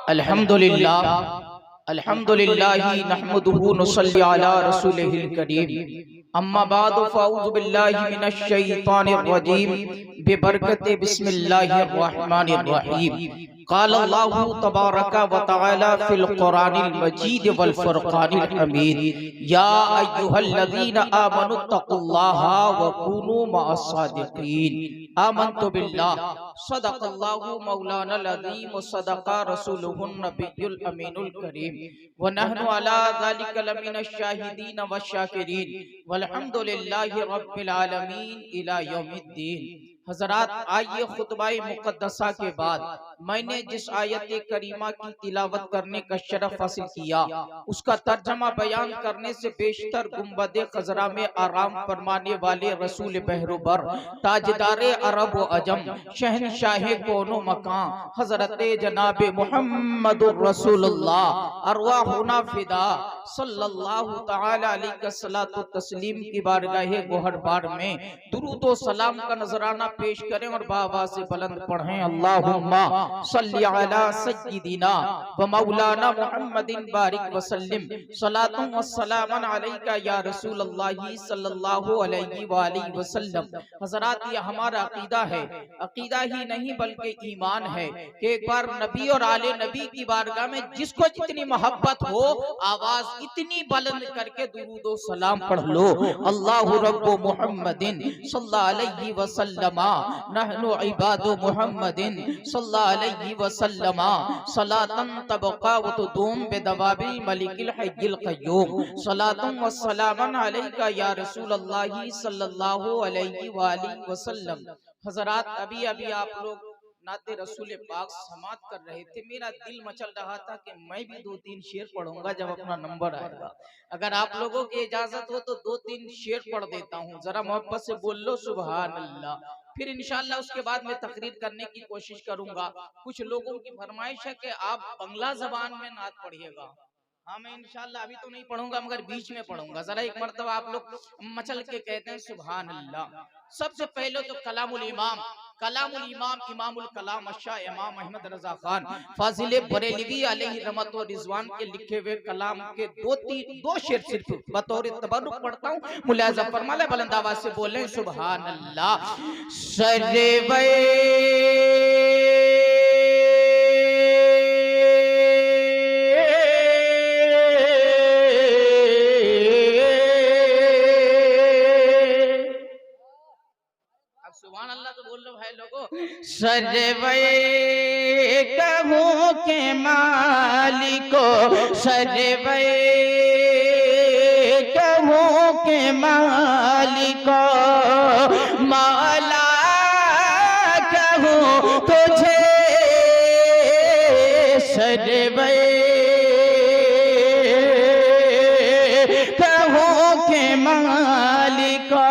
अल्हम्दुलिल्लाह अल्हम्दुलिल्लाहि नहमदुहु नुसल्ली अला रसूलिहिल करीम अम्मा बाद फ़अऊज़ु बिल्लाहि मिनश शैतानिर रजीम बिबरकति बिस्मिल्लाहिर रहमानिर रहीम क़ाल अल्लाहु तबारक व तआला फ़िल क़ुरानिल मजीद वल फ़ुरक़ानिल हमीद या अय्युहल्लज़ीना आमनुत्तक़ुल्लाहा व कूनू मअस सादिक़ीन आमन्तु बिल्लाह सदक़ल्लाहु मौलानल अज़ीम व सदक़ा रसूलुहुन नबियुल अमीनुल करीम व नहनु अला ज़ालिका लमिनश शाहिदीन व शाकिरीन वल्हम्दुलिल्लाहि रब्बिल आलमीन इला यौमिद्दीन। हज़रात, आइए खुतबाए मुक़द्दसा के बाद मैंने जिस आयत करीमा की तिलावत करने का शरफ हासिल किया उसका तर्जमा बयान करने से बेशतर गुंबदे खजरा में आराम फरमाने वाले रसूल बहरुबर ताजदारे अरब व अजम शहनशाह कोनो मकां हजरत जनाब मुहम्मदुर रसूलुल्लाह अरवाहुना फिदा सल्लल्लाहु तआला अलैहि वसल्लम तस्लीम की बारगाहे गोहरबार में दुरूद व सलाम का नजराना पेश करें और बाबा से बुलंद पढ़ें। अल्लाहुम्मा सल्ली अला सय्यिदिना व मौलाना मुहम्मदिन बारिक वसल्लिम सलातुन व सलामन अलैका या रसूलल्लाह सल्लल्लाहु अलैहि व आलिहि वसल्लम। हज़रात, ये हमारा अकीदा है, अकीदा ही नहीं बल्कि ईमान है कि एक बार नबी और आले नबी की बारगाह में जिसको जितनी मोहब्बत हो आवाज इतनी बुलंद करके दुरूद व सलाम पढ़ लो। अल्लाहु रब्बु मुहम्मदिन सल्लल्लाहु अलैहि वसल्लम नहनु इबादु मुहम्मदिन सल्लल्लाहु अलैहि वसल्लम सलातन तबका व तुदूम बिदवाबिल मलिकिल हय्यिल क़य्यूम सलातुन व सलामन अलैका या रसूलल्लाह सल्लल्लाहु अलैहि व आलिहि वसल्लम। हज़रात, अभी अभी आप लोग नाते रसूल पाक समात कर रहे थे, मेरा दिल मचल रहा था कि मैं भी 2-3 शेर पढ़ूंगा जब अपना नंबर आएगा। अगर आप लोगों की इजाजत हो तो 2-3 शेर पढ़ देता हूँ, जरा मोहब्बत से बोल लो सुभान अल्लाह। फिर इंशाअल्लाह उसके बाद मैं तकरीर करने की कोशिश करूंगा। कुछ लोगों की फरमाइश है कि आप बंगला जबान में नात पढ़िएगा। हाँ, मैं इंशाअल्लाह अभी तो नहीं पढ़ूंगा मगर बीच में पढ़ूंगा। जरा एक मर्तबा आप लोग मचल के कहते हैं सुभान अल्लाह। सबसे पहले तो कलामुल इमाम इमामुल कलाम अशा इमाम अहमद रजा खान फाजिल बरेलवी अलैहि रहमत व रिजवान के लिखे हुए कलाम के दो शेर सिर्फ बतौर तबर्रुक पढ़ता हूँ। मुलाजा फरमा ले, बुलंद आवाज से बोलें सुभान अल्लाह। सरवे सरवे कहूँ के मालिको सरवे कहूँ के मालिको मौला कहूँ तुझे सरवे कहूँ के मालिको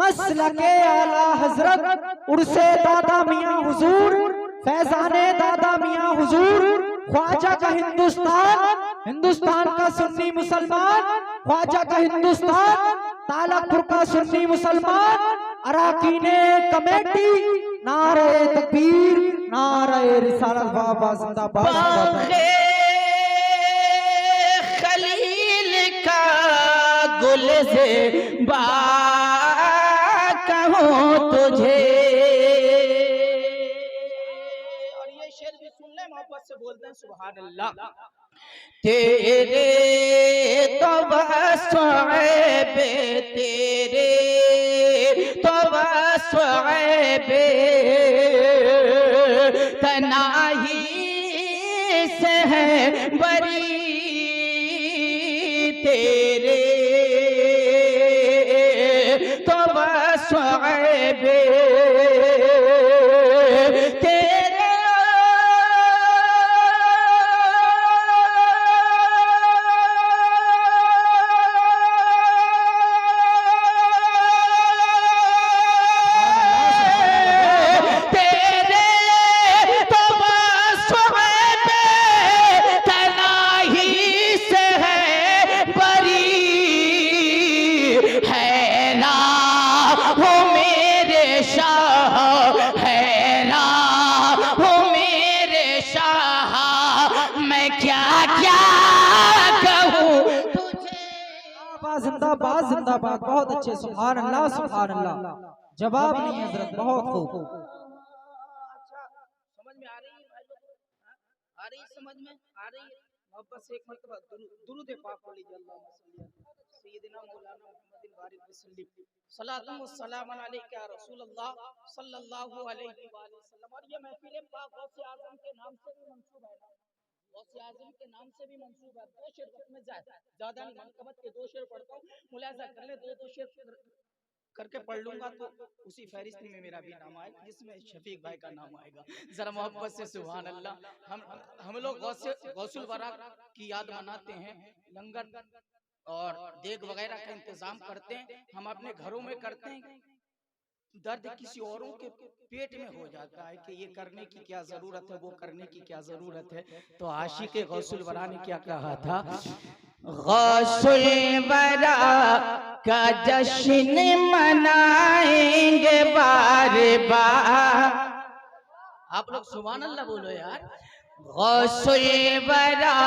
मसलके आला हजरत उर्से दादा मियाँ हुजूर फैजाने दादा मियाँ हुजूर ख्वाजा का हिंदुस्तान का सुन्नी मुसलमान ख्वाजा का हिंदुस्तान तालकपुर का सुन्नी मुसलमान अराकीने कमेटी नारे तकबीर नारे रिसालत बाबा जिंदाबाद। खलील का गुल से कहूँ तुझे। और ये शेर भी सुन ले, मोहब्बत से बोलते हैं सुभान अल्लाह। तेरे तो वस्वे तेरे तो वस्वे तनाही से बरी तेरे तो बस ऐबे तेरे जिंदाबाद जिंदाबाद। बहुत अच्छे, सुभान अल्लाह सुभान अल्लाह। जवाब नहीं हजरत, बहुत खूब। समझ में आ रही है भाई लोग? आ रही समझ में आ रही है? मोहब्बत से एक मरतबा दुरूद पाक पढ़ लीजिए। अल्लाहुम्मा सय्यिदना मौलाना मुहम्मदिन बारिक वसल्लिम सलातु व सलाम अलैका या रसूलल्लाह सल्लल्लाहु अलैहि वसल्लम। और ये महफिल पाक गौसे आजम के नाम से भी मंसूब है, गौसे आजम के नाम से भी मंसूब है। दो शेर में ज्यादा नहीं, मनकबत के दो शेर पढ़ता हूँ, मुलाजा कर ले, दो शेर करके पढ़ लूंगा तो उसी फहरिस्त में मेरा भी नाम आएगा, जिसमें शफीक भाई का नाम आएगा। जरा मोहब्बत से सुभान अल्लाह। हम लोग गौसुल वरा की याद मनाते हैं, लंगर और देग वगैरह का इंतजाम करते हैं, हम अपने घरों में करते हैं। दर्द किसी औरों के पेट में हो जाता है कि ये करने की क्या जरूरत है, वो करने की क्या जरूरत है। तो आशिक गौसुल वरा ने क्या कहा था? गौसुल वरा का जश्न मनाएंगे बार बार। आप लोग सुभान अल्लाह बोलो यार। गौसुल वरा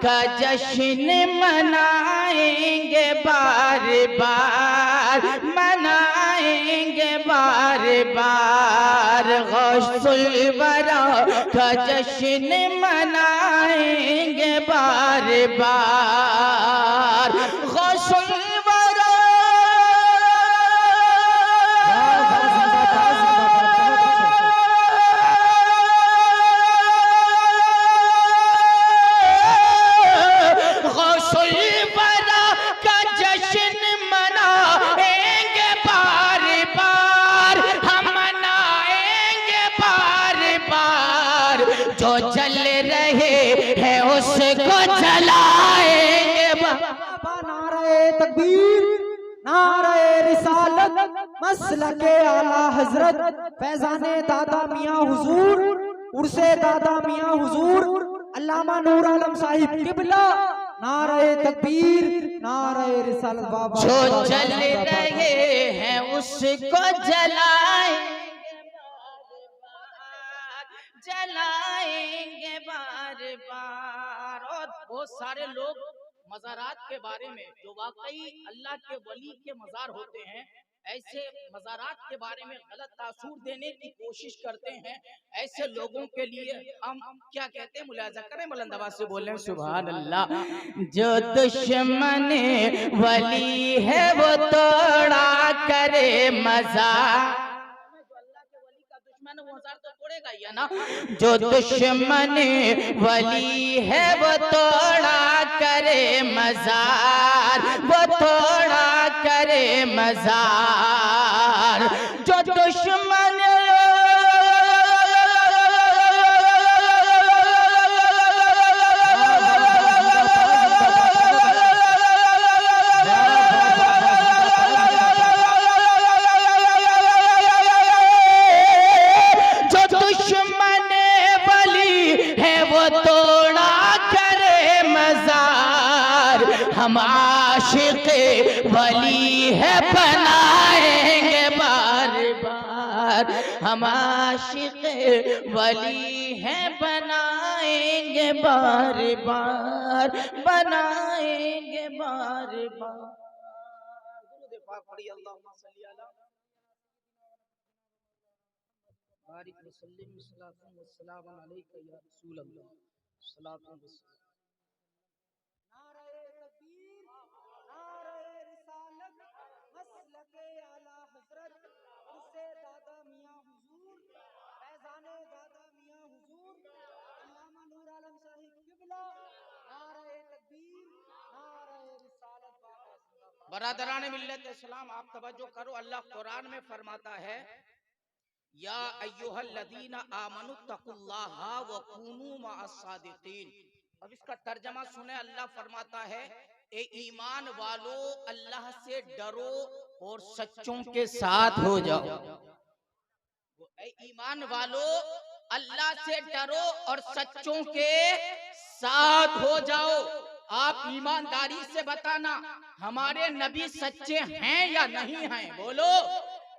का जश्न मनाएंगे बार बार, मनाएंगे बार बार। गौसुल वरा का जश्न मनाएंगे बार बार। गौसुल जो जल रहे हैं उसको जलाएंगे। नारे तकबीर, नारे रिसालत, मसलके आला हजरत फैजाने दादा मियां हुजूर, उर्से दादा मियां हुजूर, अल्लामा नूर आलम साहिब किबला। नारे तकबीर, नारे रिसालत। बाबा जो जल रहे हैं उसको जलाएंगे बार बार। और बहुत सारे लोग मज़ारात के बारे में, जो वाकई अल्लाह के वली के मज़ार होते हैं, ऐसे मज़ारात के बारे में गलत तासुर देने की कोशिश करते हैं। ऐसे लोगों के लिए हम क्या कहते हैं, मुलाजा करें, बुलंद आवाज़ से बोलें सुभान अल्लाह। जो दुश्मन वली है वो तोड़ा करे मज़ार। मज़ार तो तोड़ेगा ही है ना। जो दुश्मन वली है वो तोड़ा करे मज़ार, वो तोड़ा करे मज़ार। जो दुश्मन हम आशिक वली है बनाएंगे बार बार। हम आशिक वली है बनाएंगे बार बार, बनाएंगे बार बार। अल्लाहुम्मा सल्ली अला बारिक वसल्लिम सलातु व सलाम अलैका या रसूल अल्लाह सलातु व सलाम। मसलके आला हजरत उर्से दादा मियां हुजूर, फैजाने दादा मियां हुजूर, अल्लामा नूर आलम साहिब किबला। बरादरान मिल्लत इस्लाम, आप तवज्जो करो। अल्लाह कुरान में फरमाता है, या अय्युहल्लज़ीना आमनु तकुल्लाहा व कूनू मअस-सादिकीन। अब इसका तर्जमा सुने। अल्लाह फरमाता है, ए ईमान वालो, अल्लाह से डरो और सच्चों के साथ हो जाओ। ए ईमान वालो, अल्लाह से डरो और सच्चों के साथ हो जाओ। आप ईमानदारी से बताना, हमारे नबी सच्चे हैं या नहीं हैं? बोलो,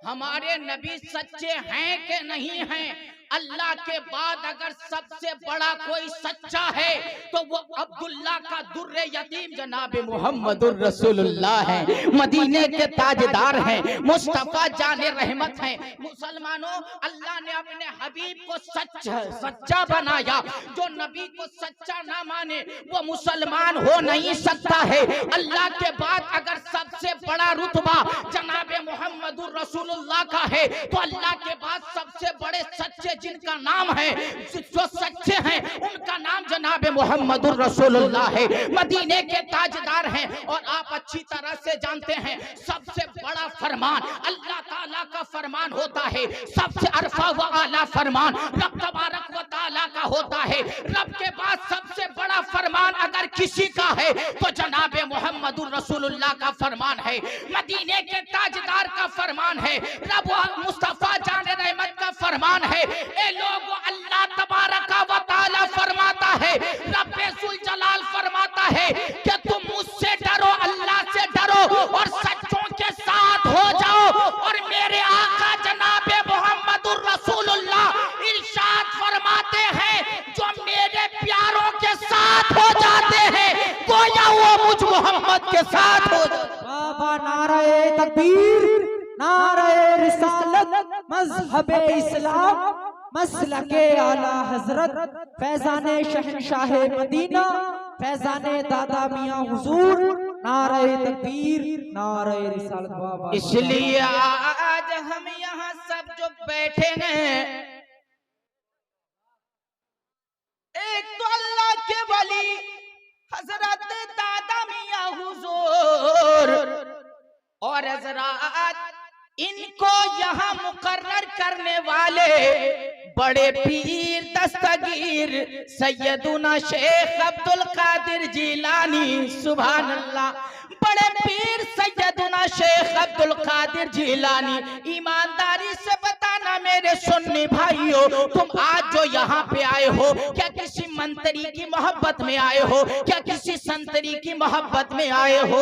हमारे नबी सच्चे हैं कि नहीं हैं? अल्लाह के बाद अगर सबसे बड़ा कोई सच्चा है तो वो अब्दुल्ला का दुर्रे यतीम जनाब मोहम्मदुर रसूलुल्लाह है, मदीने के ताजदार हैं, मुस्तफा जाने रहमत हैं। मुसलमानों, अल्लाह ने अपने हबीब को सच्चा बनाया। जो नबी को सच्चा ना माने वो मुसलमान हो नहीं सकता है। अल्लाह के बाद अगर सबसे बड़ा रुतबा जनाब मोहम्मदुर रसूलुल्लाह का है तो अल्लाह के बाद सबसे बड़े सच्चे जिनका नाम है, जो सच्चे हैं, उनका नाम जनाब मोहम्मदुर रसूलुल्लाह है, मदीने के ताजदार हैं। और आप अच्छी तरह से जानते हैं, सबसे बड़ा फरमान अल्लाह ताला का फरमान होता है। सबसे अरफा व आला फरमान रब तबारक व ताला का होता है। रब के बाद सबसे बड़ा फरमान अगर किसी का है तो जनाब मोहम्मदुर रसूलुल्लाह का फरमान है, मदीने के ताजदार का फरमान है, रब मुस्तफा जाने रहमत का फरमान है। ए लोगों, अल्लाह तबारक व ताला फरमाता है, रब्बे जुल जलाल फरमाता है कि तुम मुझसे डरो, अल्लाह से डरो और सच्चों के साथ हो जाओ। और मेरे आका जनाब मोहम्मदुर रसूलुल्लाह इरशाद फरमाते हैं, जो मेरे प्यारों के साथ हो जाते हैं गोया वो मुझ मोहम्मद के साथ हो जाते। बाबा नारे तकबीर, नारे रिसालत, मज़हबे इस्लाम, मसलके आला हजरत, फैजाने शहनशाह मदीना, फैजाने दादा मियां हुजूर, नारे तकबीर, नारे रिसालत। बाबा, इसलिए आज हम यहाँ सब जो बैठे हैं, एक तो अल्लाह के वली हजरत दादा मियां हुजूर और हजरत इनको यहाँ मुकर्रर करने वाले बड़े पीर दस्तगीर सैयदुना शेख अब्दुल कादिर जिलानी, सुभान अल्लाह। बड़े पीर सैयदुना शेख अब्दुल कादिर जिलानी, ईमानदारी से बताना मेरे सुन्नी भाइयों, तुम आज जो यहाँ पे आए हो, क्या किसी मंत्री की मोहब्बत में आए हो? क्या किसी संतरी की मोहब्बत में आए हो?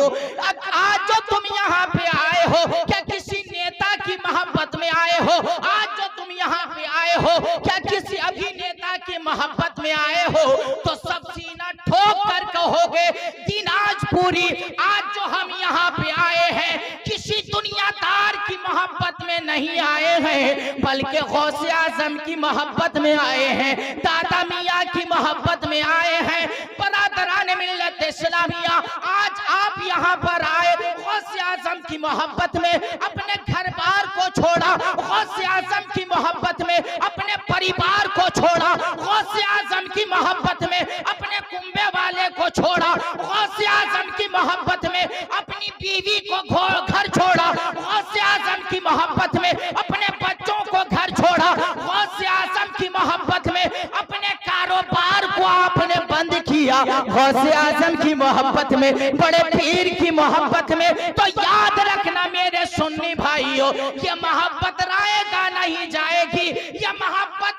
आज जो तुम यहाँ पे आए हो, क्या किसी नेता की मोहब्बत में आए हो? आज जो तुम यहाँ पे आए हो, क्या किसी अभिनेता की मोहब्बत में आए हो? तो सब सीना ठोक कर कहोगे दिन आज पूरी। आज जो हम यहाँ पे आए हैं किसी दुनियादार की मोहब्बत में नहीं आए हैं, बल्कि गौसे आजम की मोहब्बत में आए हैं, दादा मियाँ की मोहब्बत में आए हैं। बरादरान मिल्लत इस्लामिया, आज आप यहाँ पर आए गौसे आजम की मोहब्बत में, अपने घर बार को छोड़ा, गौसे आजम की मोहब्बत में अपने परिवार को छोड़ा, गौसे आजम की मोहब्बत में अपने कुंबे वाले को छोड़ा, गौसे आजम की मोहब्बत में अपनी बीवी को घर छोड़ा, गौसे आजम की मोहब्बत में अपने बच्चों को घर छोड़ा, गौसे आजम की मोहब्बत में अपने कारोबार को आपने बंद किया, गौसे आजम की मोहब्बत में, बड़े पीर की मोहब्बत में। तो याद रखना मेरे सुन्नी भाइयों, ये मोहब्बत राएगा नहीं जाएगी, ये मोहब्बत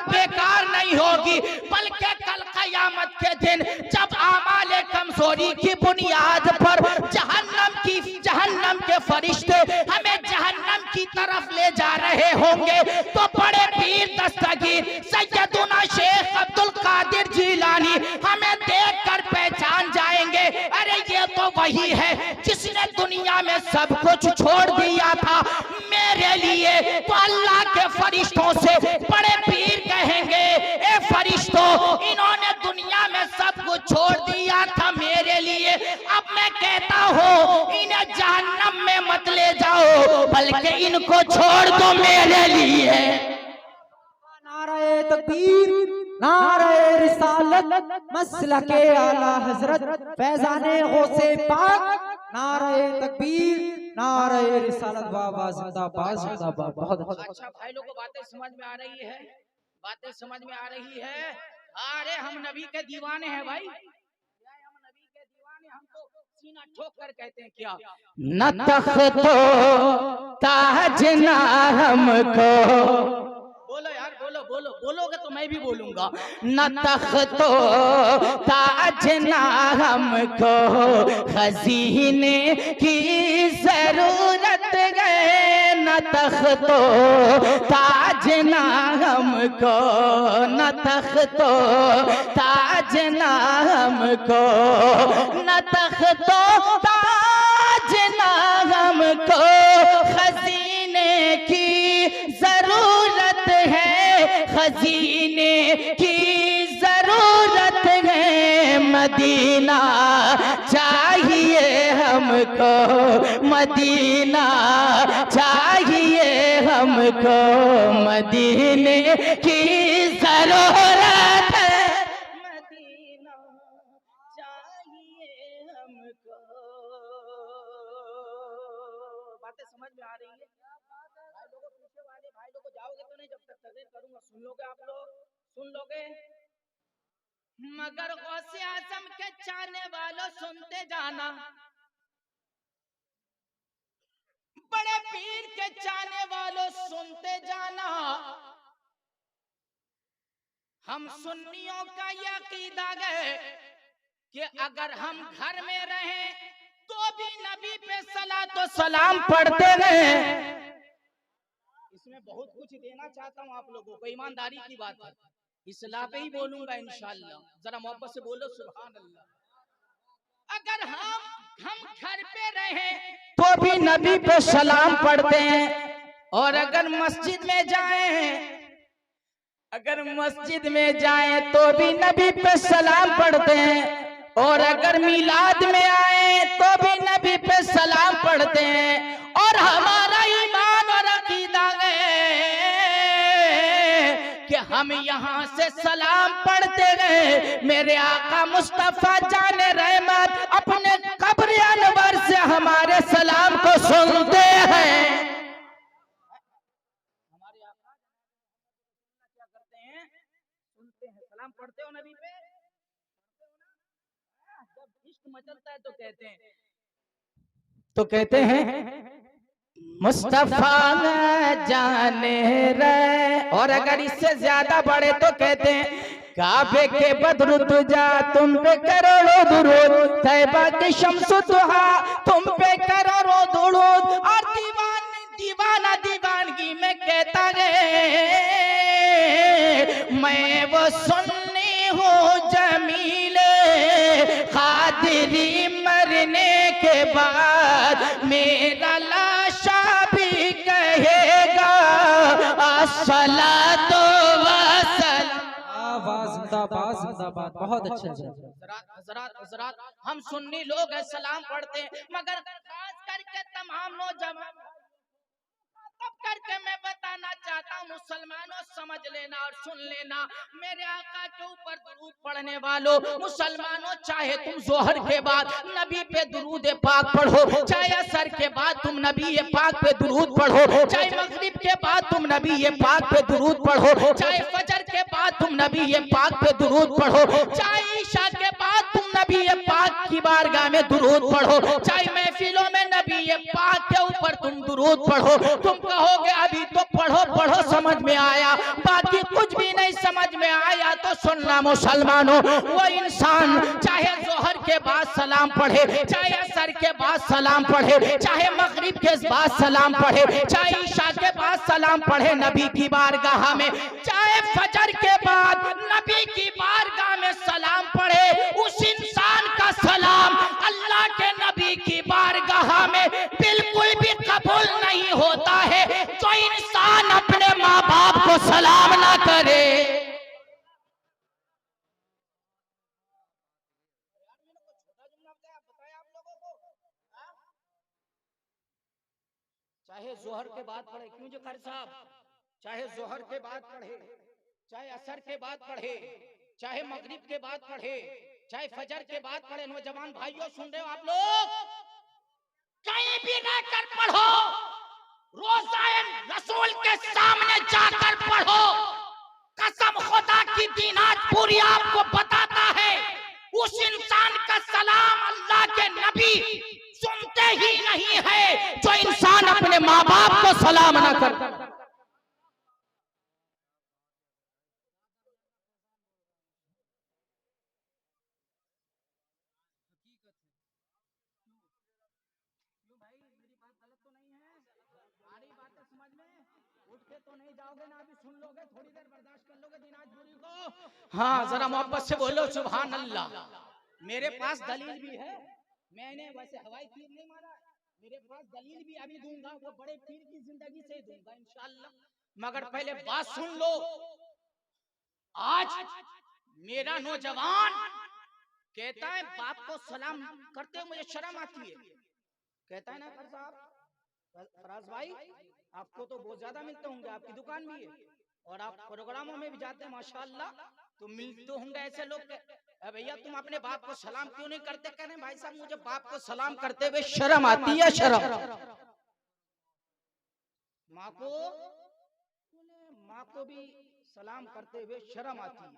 बेकार नहीं होगी, बल्कि कल क़यामत के दिन जब आमाले कमजोरी की बुनियाद पर जहन्नम के फरिश्ते हमें जहन्नम की तरफ ले जा रहे होंगे, तो बड़े पीर दस्तगीर सैयदुना शेख अब्दुल कादिर जिलानी हमें देखकर पहचान जाएंगे, अरे ये तो वही है जिसने दुनिया में सब कुछ छोड़ दिया था मेरे लिए। तो अल्लाह के फरिश्तों से बड़े पीर कहेंगे, ए फरिश्तों, इन्होंने दुनिया में सब कुछ छोड़ दिया था मेरे लिए, अब मैं कहता हूँ इन्हें जहन्नम में मत ले जाओ, बल्कि इनको छोड़ दो मेरे लिए। नारे तकबीर, नारे रिसालत, मसलके आला हजरत, फैजाने गौसे पाक, नारे तकबीर, नारे रिसालत, बाबा जिंदाबाद जिंदाबाद। बहुत अच्छा भाई लोगों को बातें समझ में आ रही है, बातें समझ में आ रही है। अरे हम नबी के दीवाने हैं भाई, हम नबी के दीवाने, हम तो सीना ठोक कर कहते हैं क्या, न तख्तो ताज ना हमको। बोलो यार, बोलो बोलो, बोलोगे तो मैं भी बोलूंगा। न तख्तो ताज ना हमको, खजीने की जरूरत है। न तख्तो ताज ना हमको, न तख्तो ताज ना हमको, न तख्तो ताज ना हमको, खजीने की जरूरत है, खजीने की जरूरत है। मदीना चाहिए हमको, मदीना चाहिए हमको, मदीने की जरूरत है, मदीना चाहिए हमको। बातें समझ में आ रही है भाई लोगों, पीछे वाले भाई लोगों जाओगे तो नहीं, जब तक तकरीर करूंगा सुन लोगे आप लोग, सुन लोगे। मगर गौसे आजम के चाहने वालों सुनते जाना, बड़े पीर के चाहने वालों सुनते जाना। हम सुन्नियों का ये अकीदा है कि अगर हम घर में रहें तो भी नबी पे सलात व सलाम पढ़ते हैं। इसमें बहुत कुछ देना चाहता हूँ आप लोगों को, ईमानदारी की बात है, इस्लाह पे ही बोलूंगा इंशाअल्लाह। जरा मोहब्बत से बोलो सुभान अल्लाह। अगर हम घर पे रहें तो भी नबी पे सलाम पढ़ते हैं, और अगर मस्जिद में जाएं, अगर मस्जिद में जाएं तो भी नबी पे सलाम पढ़ते हैं, और अगर मिलाद में आए तो भी नबी पे सलाम पढ़ते हैं। और हमारा ईमान और अकीदा है कि हम यहाँ से सलाम पढ़ते गए, मेरे आका मुस्तफा जाने रहमत अपने कब्र अनवर से हमारे सलाम को सुनते हैं। हमारे आका क्या करते हैं, सुनते हैं। सलाम पढ़ते हो नबी पे, जब इश्क मचलता है तो कहते हैं मुस्तफा जाने रहे। और अगर इससे ज्यादा बड़े तो कहते हैं काबे के बद्र तुझा तुम पे करोड़ों दुरूद, तैबा की शम्सु दुहा तुम पे करोड़ों दुरूद। और दीवाना दीवानगी में कहता है मैं वो सुन्नी हूँ जमील कादरी, मरने के बाद मेरा लाशा भी कहेगा अस्सलातु वस्सलाम। जिंदाबाद जिंदाबाद। बहुत अच्छे। हजरात हम सुन्नी लोग हैं, सलाम पढ़ते हैं, मगर खास करके तमाम नौजवान तब करके मैं बताना चाहता हूँ मुसलमानों, समझ लेना और सुन लेना। मेरे आका के ऊपर दुरूद पढ़ने वालों, मुसलमानों, चाहे तुम जोहर के बाद नबी पे दुरूद पाक पढ़ो, चाहे असर के बाद तुम नबी पाक पे दुरूद पढ़ो, चाहे मगरिब के बाद तुम नबी पाक पे दुरूद पढ़ो, चाहे फजर के बाद तुम नबी पाक पे दुरूद पढ़ो, चाहे ईशा के बाद तुम नबी पाक की बारगाह में दुरूद पढ़ो, चाहे महफिलों में नबी पाक के ऊपर तुम दुरूद पढ़ो। तुम कहोगे अभी तो पढ़ो पढ़ो समझ में आया, बाकी कुछ भी नहीं समझ में आया तो सुनना मुसलमानों, वो इंसान चाहे जोहर के बाद सलाम पढ़े, चाहे असर के बाद सलाम पढ़े, चाहे मगरिब के बाद सलाम पढ़े, चाहे ईशा के बाद सलाम पढ़े नबी की बारगाह में, चाहे फजर के बाद नबी की बारगाह में सलाम पढ़े, उस इंसान का सलाम अल्लाह के नबी की बारगाह में बिल्कुल भी कबूल नहीं होता है जो इंसान अपने माँ बाप को सलाम ना करे। चाहे जोहर के बाद पढ़े, क्यों जो कारी साहब, चाहे जोहर के बाद पढ़े, चाहे असर के बाद पढ़े, चाहे मगरिब के बाद पढ़े, चाहे फजर के बाद पढ़े। नौजवान भाइयों सुन रहे हो आप लोग, भी रहकर पढ़ो, रोज़ाए रसूल के सामने जाकर पढ़ो। कसम खुदा की दीनात पूरी आपको बताता है, उस इंसान का सलाम अल्लाह के नबी सुनते ही नहीं है जो इंसान अपने माँ बाप को सलाम ना कर। तो नहीं जाओगे ना, अभी सुन लोगे, थोड़ी देर बर्दाश्त कर लोगे दिनाज पूरी को। हाँ जरा मोहब्बत से बोलो सुभान अल्लाह। मेरे पास दलील भी है, मैंने वैसे हवाई तीर नहीं मारा, मेरे पास दलील भी अभी दूंगा, वो बड़े पीर की जिंदगी से दूंगा इंशाअल्लाह। मगर पहले बात सुन लो। आज मेरा नौजवान कहता है बाप को सलाम करते हुए मुझे शर्म आती है। कहता है ना फराज भाई, आपको तो बहुत ज्यादा मिलते होंगे, आपकी दुकान भी है और आप प्रोग्रामों में भी जाते हैं माशाअल्लाह, तो मिलते होंगे ऐसे लोग। भैया तुम अपने बाप को सलाम क्यों नहीं करते? कह रहे भाई साहब मुझे बाप को सलाम करते हुए शर्म आती है। शर्म माँ को भी सलाम करते हुए शर्म आती है।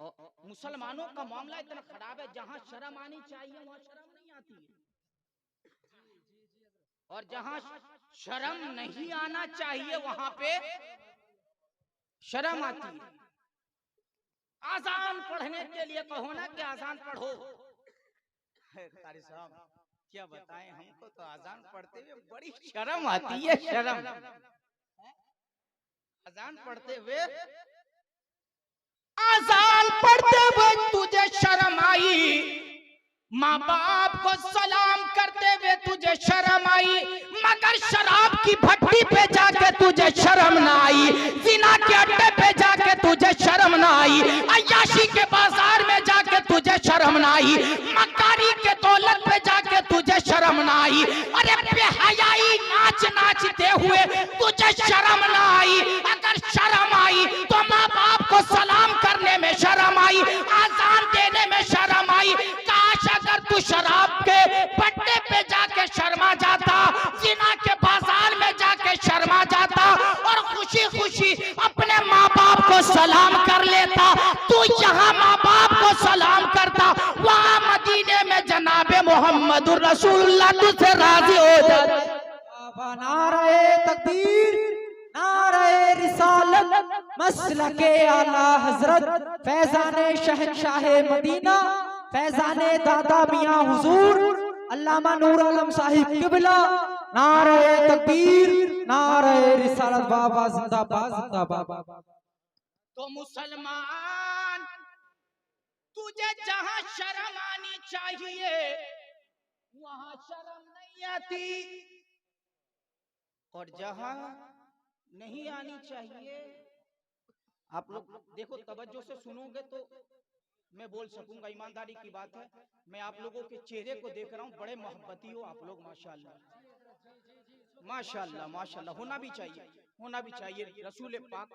और मुसलमानों का मामला इतना खराब है, जहां शर्म आनी चाहिए वहां शर्म नहीं आती है, और जहां शर्म नहीं आना चाहिए वहां पे शर्म आती है। आजान पढ़ने के लिए कहो ना कि आजान पढ़ो। कारी साहब क्या बताएं, हमको तो आजान पढ़ते हुए बड़ी शर्म आती है। शर्म आजान पढ़ते हुए तुझे शर्म आई, माँ बाप को सलाम करते हुए तुझे शर्म आई, मगर शराब की भट्टी पे जाके तुझे शर्म ना आई, जिना के अड्डे पे जाके तुझे शर्म ना आई, अय्याशी के बाजार में जाके तुझे शर्म ना आई, मकारी के दौलत पे जाके तुझे शर्म ना आई, अरे बेहयाई नाच नाचते हुए तुझे शर्म ना आई। अगर शर्म आई तो माँ बाप को सलाम करने में शर्म आई, आजान देने में शर्म आई। काश अगर तू शराब के पट्टे पे जाके शर्मा जाता, जिना के बाजार में जाके शर्मा जाता और खुशी खुशी अपने माँ बाप को सलाम कर लेता। तू यहाँ माँ बाप को सलाम करता, वहाँ मदीने में जनाबे मोहम्मदुर रसूलुल्लाह तुझसे राजी हो जाता। नारे तकबीर, नारे रिसालत, मसलके आला हजरत, फैजाने शहंशाह मदीना, फैजाने दादा मियां हुजूर, अल्लामा नूर आलम साहिब किबला। नारे तकबीर, नारे रिसालत, बाबा जिंदाबाद जिंदाबाद। तो मुसलमान तुझे जहां शर्म आनी चाहिए वहां शर्म नहीं आती, और जहां नहीं आनी चाहिए। आप लोग देखो, तवज्जो से सुनोगे तो मैं बोल सकूंगा, ईमानदारी की बात है। मैं आप लोगों के चेहरे को देख रहा हूँ, बड़े मोहब्बती हो आप लोग, माशाल्लाह माशाल्लाह माशाल्लाह। होना भी चाहिए, होना भी चाहिए। रसूल पाक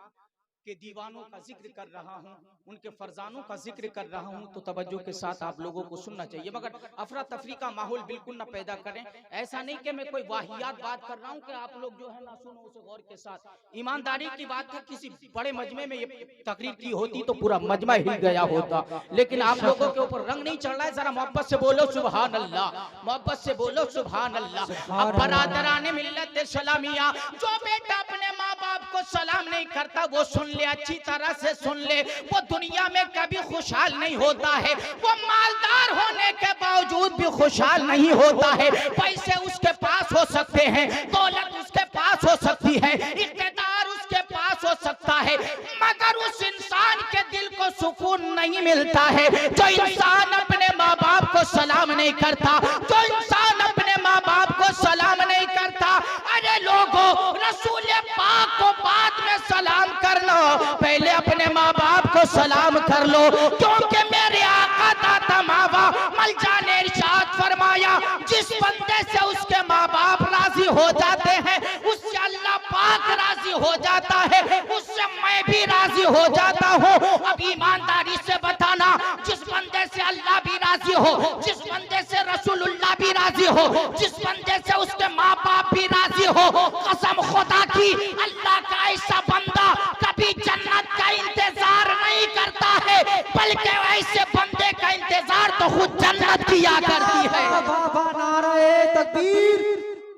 के दीवानों का जिक्र कर रहा हूँ, उनके फरजानों का जिक्र कर रहा हूँ, तो तवज्जो के साथ आप लोगों को सुनना चाहिए, मगर अफरा तफरी का माहौल बिल्कुल ना पैदा करें। ऐसा नहीं कि मैं कोई वाहियात बात कर रहा हूँ कि आप लोग जो है ना सुनो उसे गौर के साथ। ईमानदारी की बात है, किसी बड़े मजमे में ये तकरीर की होती तो पूरा मजमा हिल गया होता, लेकिन आप लोगों के ऊपर रंग नहीं चढ़ रहा है। जरा मोहब्बत से बोलो सुभान अल्लाह, मोहब्बत से बोलो सुभान अल्लाह। अब बरादराने मिल्लत सलामिया, जो बेटा अपने माँ बाप को सलाम नहीं करता वो सुन ले, अच्छी तरह से सुन ले, वो दुनिया में कभी खुशहाल नहीं होता है। वो मालदार होने के बावजूद भी खुशहाल नहीं होता है। पैसे उसके पास हो सकते हैं, दौलत उसके पास हो सकती है, इख्तियार उसके पास हो सकता है, मगर उस इंसान के दिल को सुकून नहीं मिलता है जो इंसान अपने माँ बाप को सलाम नहीं करता, जो इंसान अपने माँ बाप को सलाम नहीं करता। अरे लोगों, रसूल पाक को बाद में सलाम कर लो, पहले अपने माँ बाप को सलाम कर लो, क्योंकि मेरे आका दाता मावा मलजा ने इरशाद फरमाया, जिस बंदे से उसके माँ बाप राजी हो जाते हैं उससे अल्लाह पाक राजी हो जाता है, उससे मैं भी राजी हो जाता हूँ। अब ईमानदारी से बताना, जिस बंदे से अल्लाह भी राजी हो, जिस बंदे से रसूलुल्लाह भी भी राजी हो, जिस बंदे से उसके माँ बाप भी राजी हो, कसम खुदा की, अल्लाह का ऐसा बंदा कभी जन्नत का इंतजार नहीं करता है, बल्कि ऐसे बंदे का इंतजार तो खुद जन्नत किया करती है। बाबा नारे तकबीर,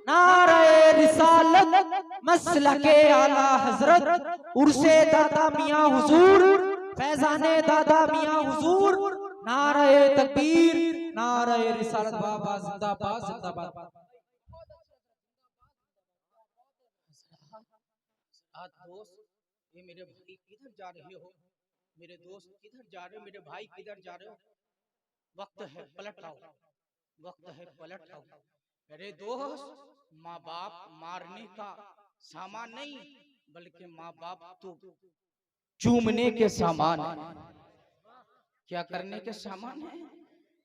नारे रिसालत, मसलके आला हजरत, उर्से दादा मियां हुजूर, फैजाने दादा मियां हुजूर, नारे तकबीर, नारे रिसालत। बाबा जिंदाबाद जिंदाबाद। दोस्त, ये मेरे भाई किधर जा रहे हो? मेरे दोस्त किधर जा रहे हो? मेरे भाई किधर जा रहे हो? वक्त है पलट आओ, वक्त है पलट आओ। अरे दोस्त, माँ बाप मारने का सामान नहीं, बल्कि माँ बाप तो चूमने के सामान है। क्या करने के सामान है?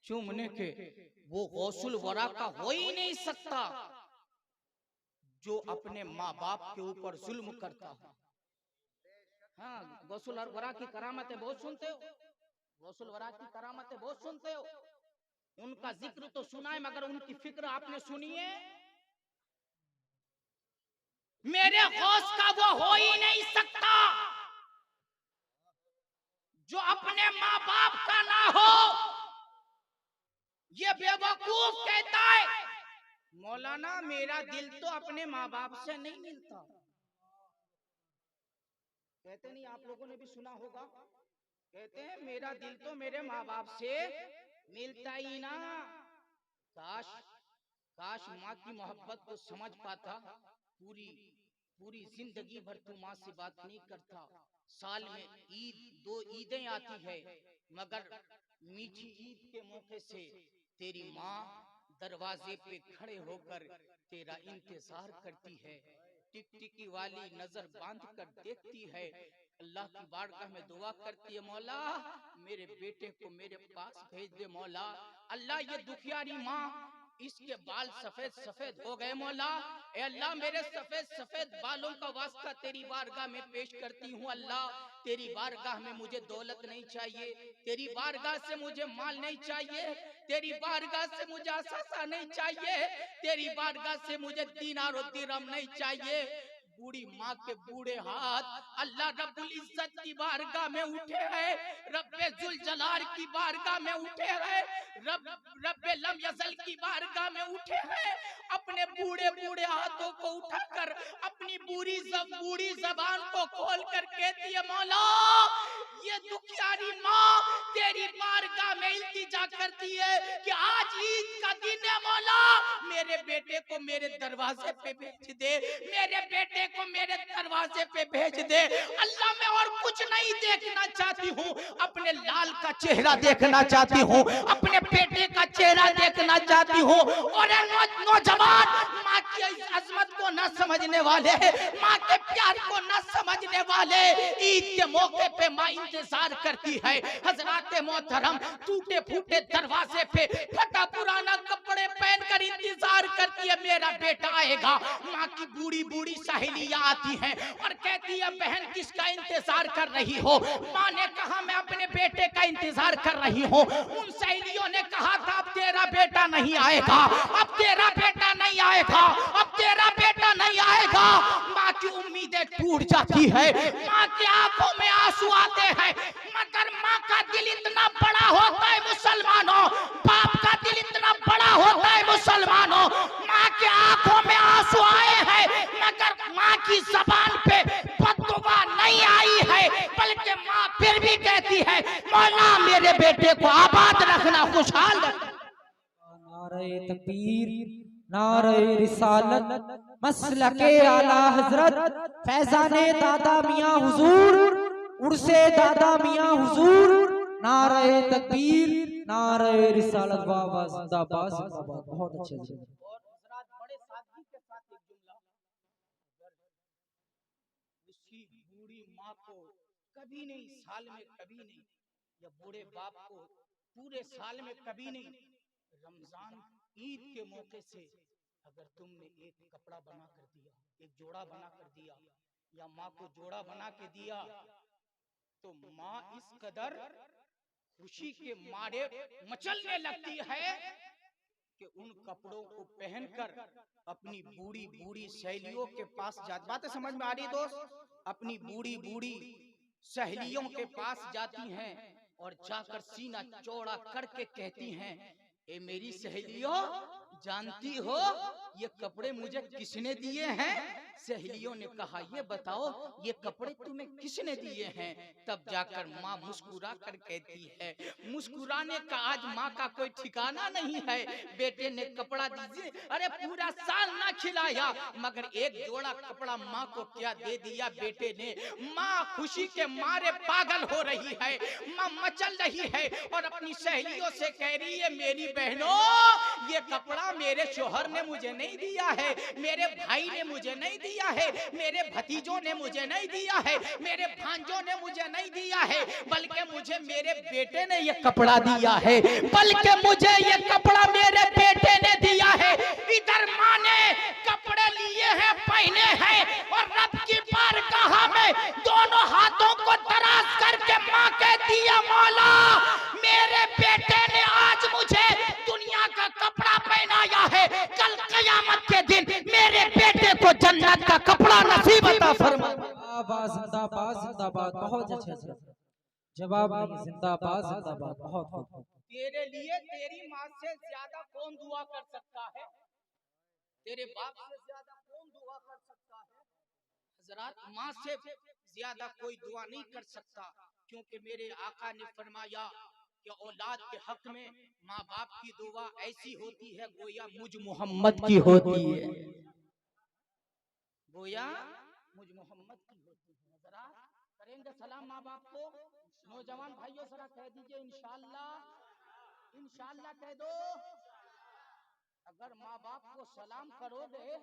चूमने के। वो गौसुल वरा का हो ही नहीं सकता जो अपने माँ बाप के ऊपर जुल्म करता हो। हाँ, गौसुल वरा की करामतें बहुत सुनते हो, गौसुल वरा की करामतें बहुत सुनते हो, उनका जिक्र तो सुना है, मगर उनकी फिक्र आपने सुनी है? मेरे गौस का वो हो ही नहीं सकता जो अपने माँ बाप का ना हो। ये बेवकूफ कहता है मौलाना मेरा दिल तो अपने माँ बाप से नहीं मिलता। कहते नहीं, आप लोगों ने भी सुना होगा, कहते हैं मेरा दिल तो मेरे माँ बाप से मिलता ही ना। काश काश माँ की मोहब्बत को समझ पाता। पूरी पूरी जिंदगी भर तू माँ से बात नहीं करता। साल में ईद 2 ईदें आती है, मगर मीठी ईद के मौके से तेरी माँ दरवाजे पे खड़े होकर तेरा इंतजार करती है, टिकटिकी वाली नजर बांध कर देखती है, अल्लाह की बारगाह में दुआ करती है, मौला मेरे बेटे को मेरे पास भेज दे मौला। अल्लाह ये दुखियारी माँ, इसके बाल सफेद सफेद हो गए मौला, ए अल्लाह मेरे सफेद सफेद बालों का वास्ता तेरी बारगाह में पेश करती हूँ। अल्लाह तेरी बारगाह में मुझे दौलत नहीं चाहिए, तेरी बारगाह से मुझे माल नहीं चाहिए, तेरी बारगाह से मुझे असासा नहीं चाहिए, तेरी बारगाह से मुझे दीनार और दिरहम नहीं चाहिए। बूढ़ी माँ के बूढ़े हाथ अल्लाह रब्बुल इज्जत की बारगाह में उठे हैं, रब्बे जुल जलाल की बारगाह में उठे हैं, रब्बे लम यज़ल की बारगाह में उठे हैं। अपने बूढ़े बूढ़े हाथों को उठाकर अपनी बूढ़ी जबान को खोल कर कहती है, मौला ये दुखियारी माँ तेरी बारगाह में इल्तिजा करती है कि आज ईद का दिन है मौला, मेरे बेटे को मेरे दरवाजे पे भेज दे, मेरे बेटे को मेरे दरवाजे पे भेज दे। अल्लाह मैं और कुछ नहीं देखना चाहती हूँ, अपने लाल का चेहरा देखना चाहती हूँ, अपने बेटे का चेहरा देखना चाहती हूँ। और नौजवान माँ की अजमत को न समझने वाले, माँ के प्यार को न समझने वाले, ईद के मौके पे माँ इंतजार करती है। हजरात मोहतरम, टूटे फूटे दरवाजे पे फटा पुराना कपड़े पहनकर इंतजार करती है, मेरा बेटा आएगा। माँ की बूढ़ी बूढ़ी सहेलियां आती हैं और कहती है, बहन किसका इंतजार कर रही हो? माँ ने कहा, मैं अपने बेटे का इंतजार कर रही हूँ। उन सहेलियों ने कहा था, अब तेरा बेटा नहीं आएगा, अब तेरा बेटा नहीं आएगा, अब तेरा बेटा नहीं आएगा। माँ की उम्मीदें टूट जाती है, माँ की आंखों में आंसू आते हैं, मगर माँ का दिल इतना बड़ा होता है मुसलमानों, बाप का दिल इतना बड़ा होता है मुसलमानों। माँ के आंखों में आंसू आए हैं, मगर माँ की जबान पे बददुआ नहीं आई है, बल्कि माँ फिर भी कहती है, मौला मेरे बेटे को आबाद रखना, खुशहाल रखना। नारे तकबीर, नारे रिसालत, मसलके आला हजरत, फैजाने दादा मियां हुजूर, उर्से दादा मियां हुजूर, नारे तकबीर, नारे रिसालत। बाबा जिंदाबाद जिंदाबाद। बहुत अच्छे अच्छे। और हजरात बड़े सादगी के साथ एक जुमला, उसकी बूढ़ी माँ को कभी नहीं, साल में कभी नहीं, या बूढ़े बाप को पूरे साल में कभी नहीं, रमजान ईद के मौके से अगर तुमने एक कपड़ा बना कर दिया, एक जोड़ा बना कर दिया, या माँ को जोड़ा बना के दिया, तो माँ इस कदर खुशी के मारे मचलने लगती है कि उन कपड़ों को पहनकर अपनी बूढ़ी बूढ़ी सहेलियों के पास जाती, बातें समझ में आ रही दोस्त, अपनी बूढ़ी बूढ़ी सहेलियों के पास जाती हैं और जाकर सीना चौड़ा करके कहती हैं, ए मेरी सहेलियों, जानती हो ये कपड़े मुझे किसने दिए हैं? सहेलियों ने कहा, ये बताओ ये कपड़े तुम्हें किसने दिए हैं? तब जाकर माँ मुस्कुरा कर कहती है, मुस्कुराने का आज माँ का कोई ठिकाना नहीं है। बेटे ने कपड़ा दीजिए, अरे पूरा साल ना खिलाया मगर एक जोड़ा कपड़ा माँ को क्या दे दिया बेटे ने। माँ खुशी के मारे पागल हो रही है, माँ मचल रही है और अपनी सहेलियों से कह रही है, मेरी बहनों ये कपड़ा मेरे शोहर ने मुझे नहीं दिया है, मेरे भाई ने मुझे नहीं दिया है, मेरे भतीजों ने मुझे नहीं दिया है, मेरे भांजों ने मुझे नहीं दिया है, बल्कि मुझे मेरे बेटे ने ये कपड़ा दिया है, बल्कि मुझे ये कपड़ा मेरे बेटे ने दिया है। इधर माँ ने कपड़े लिए हैं, पहने हैं और रब की बारगाह में दोनों हाथों को दराज करके माँ कहती है, मौला मेरे बेटे ने आज मुझे दुनिया का कपड़ा पहनाया है, कल क़यामत के दिन मेरे बेटे को जन्नत का कपड़ा नसीब अता फरमा। जिंदाबाद जिंदाबाद, बहुत अच्छे से जवाब नहीं, जिंदाबाद जिंदाबाद, बहुत। तेरे लिए तेरी माँ से ज्यादा कौन दुआ कर सकता है? तेरे बाप से ज्यादा कौन दुआ कर सकता है? हजरात, माँ से ज्यादा कोई दुआ नहीं कर सकता, क्योंकि मेरे आका ने फरमाया कि औलाद के हक में माँ बाप की दुआ ऐसी होती है गोया मुझ मोहम्मद की होती है, गोया मुझ मोहम्मद की होती है। जरा करेंगे सलाम माँ बाप को? नौजवान भाइयों जरा कह दीजिए इंशाअल्लाह, इंशाअल्लाह कह दो। अगर माँ बाप को सलाम करोगे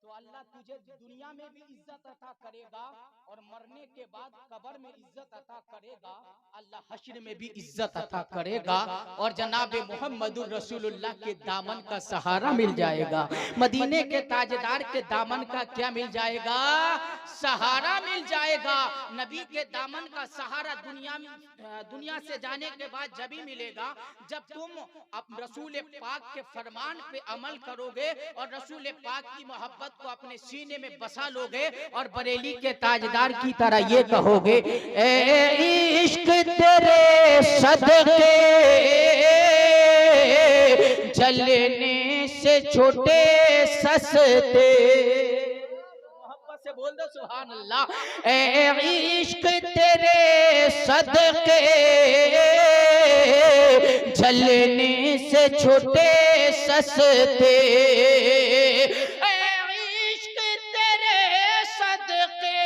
तो अल्लाह तुझे दुनिया में भी इज्जत अता करेगा और मरने के बाद कब्र में इज्जत अता करेगा, अल्लाह हश्र में भी इज्जत अता करेगा और जनाब मुहम्मदुर रसूलुल्लाह के दामन का सहारा मिल जाएगा। मदीने के ताजदार के दामन का क्या मिल जाएगा? सहारा मिल जाएगा। नबी के दामन का सहारा दुनिया से जाने के बाद जब ही मिलेगा जब तुम अब रसूल पाक के फरमान पे अमल करोगे और रसूल पाक की मोहब्बत को अपने सीने में बसा लोगे और बरेली के ताजदार की तरह ये कहोगे, ए इश्क तेरे सदके जलने से छोटे सस्ते, मोहब्बत से बोल दो सुभान अल्लाह। ए इश्क तेरे सदके जलने से छोटे सस्ते, इश्क तेरे सदके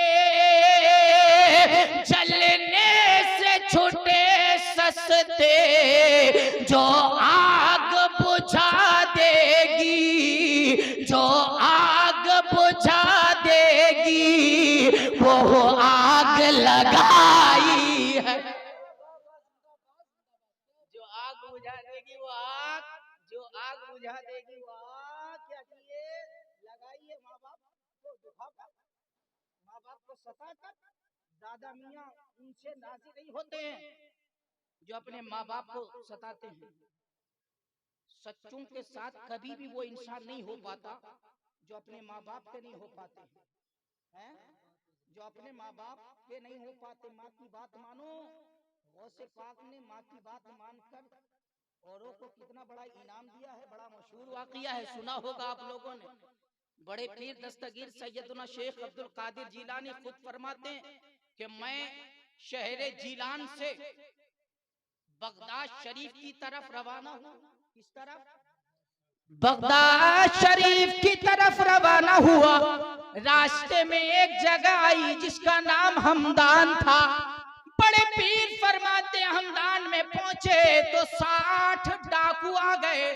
जलने से छोटे सस्ते, जो आग बुझा देगी, जो आग बुझा देगी वो आग लगाई है, जो आग बुझा देगी वो आग, जो आग बुझा देगी वो आग क्या किए? लगाइए। माँ बाप को दुखाकर, माँ बाप को सताकर दादा मियाँ उनसे नाज़ी नहीं होते हैं जो अपने माँ बाप को सताते हैं। सच्चों के साथ कभी भी वो इंसान नहीं हो पाता जो अपने माँ बाप के नहीं हो पाते हैं, जो अपने माँ बाप के नहीं हो पाते। माँ की बात मानो, गौसे पाक ने माँ की बात मानकर औरों को कितना बड़ा इनाम दिया है। बड़ा मशहूर वाकया है, सुना होगा आप लोगों ने। बड़े पीर दस्तगीर सैयदना शेख अब्दुल कादिर जीलानी खुद फरमाते हैं कि मैं शहरे जीलान से बगदाद शरीफ की तरफ रवाना हुआ। किस तरफ? बगदाद शरीफ की तरफ रवाना हुआ। रास्ते में एक जगह आई जिसका नाम हमदान था। बड़े पीर फरमाते हमदान में पहुंचे तो 60 डाकू आ गए।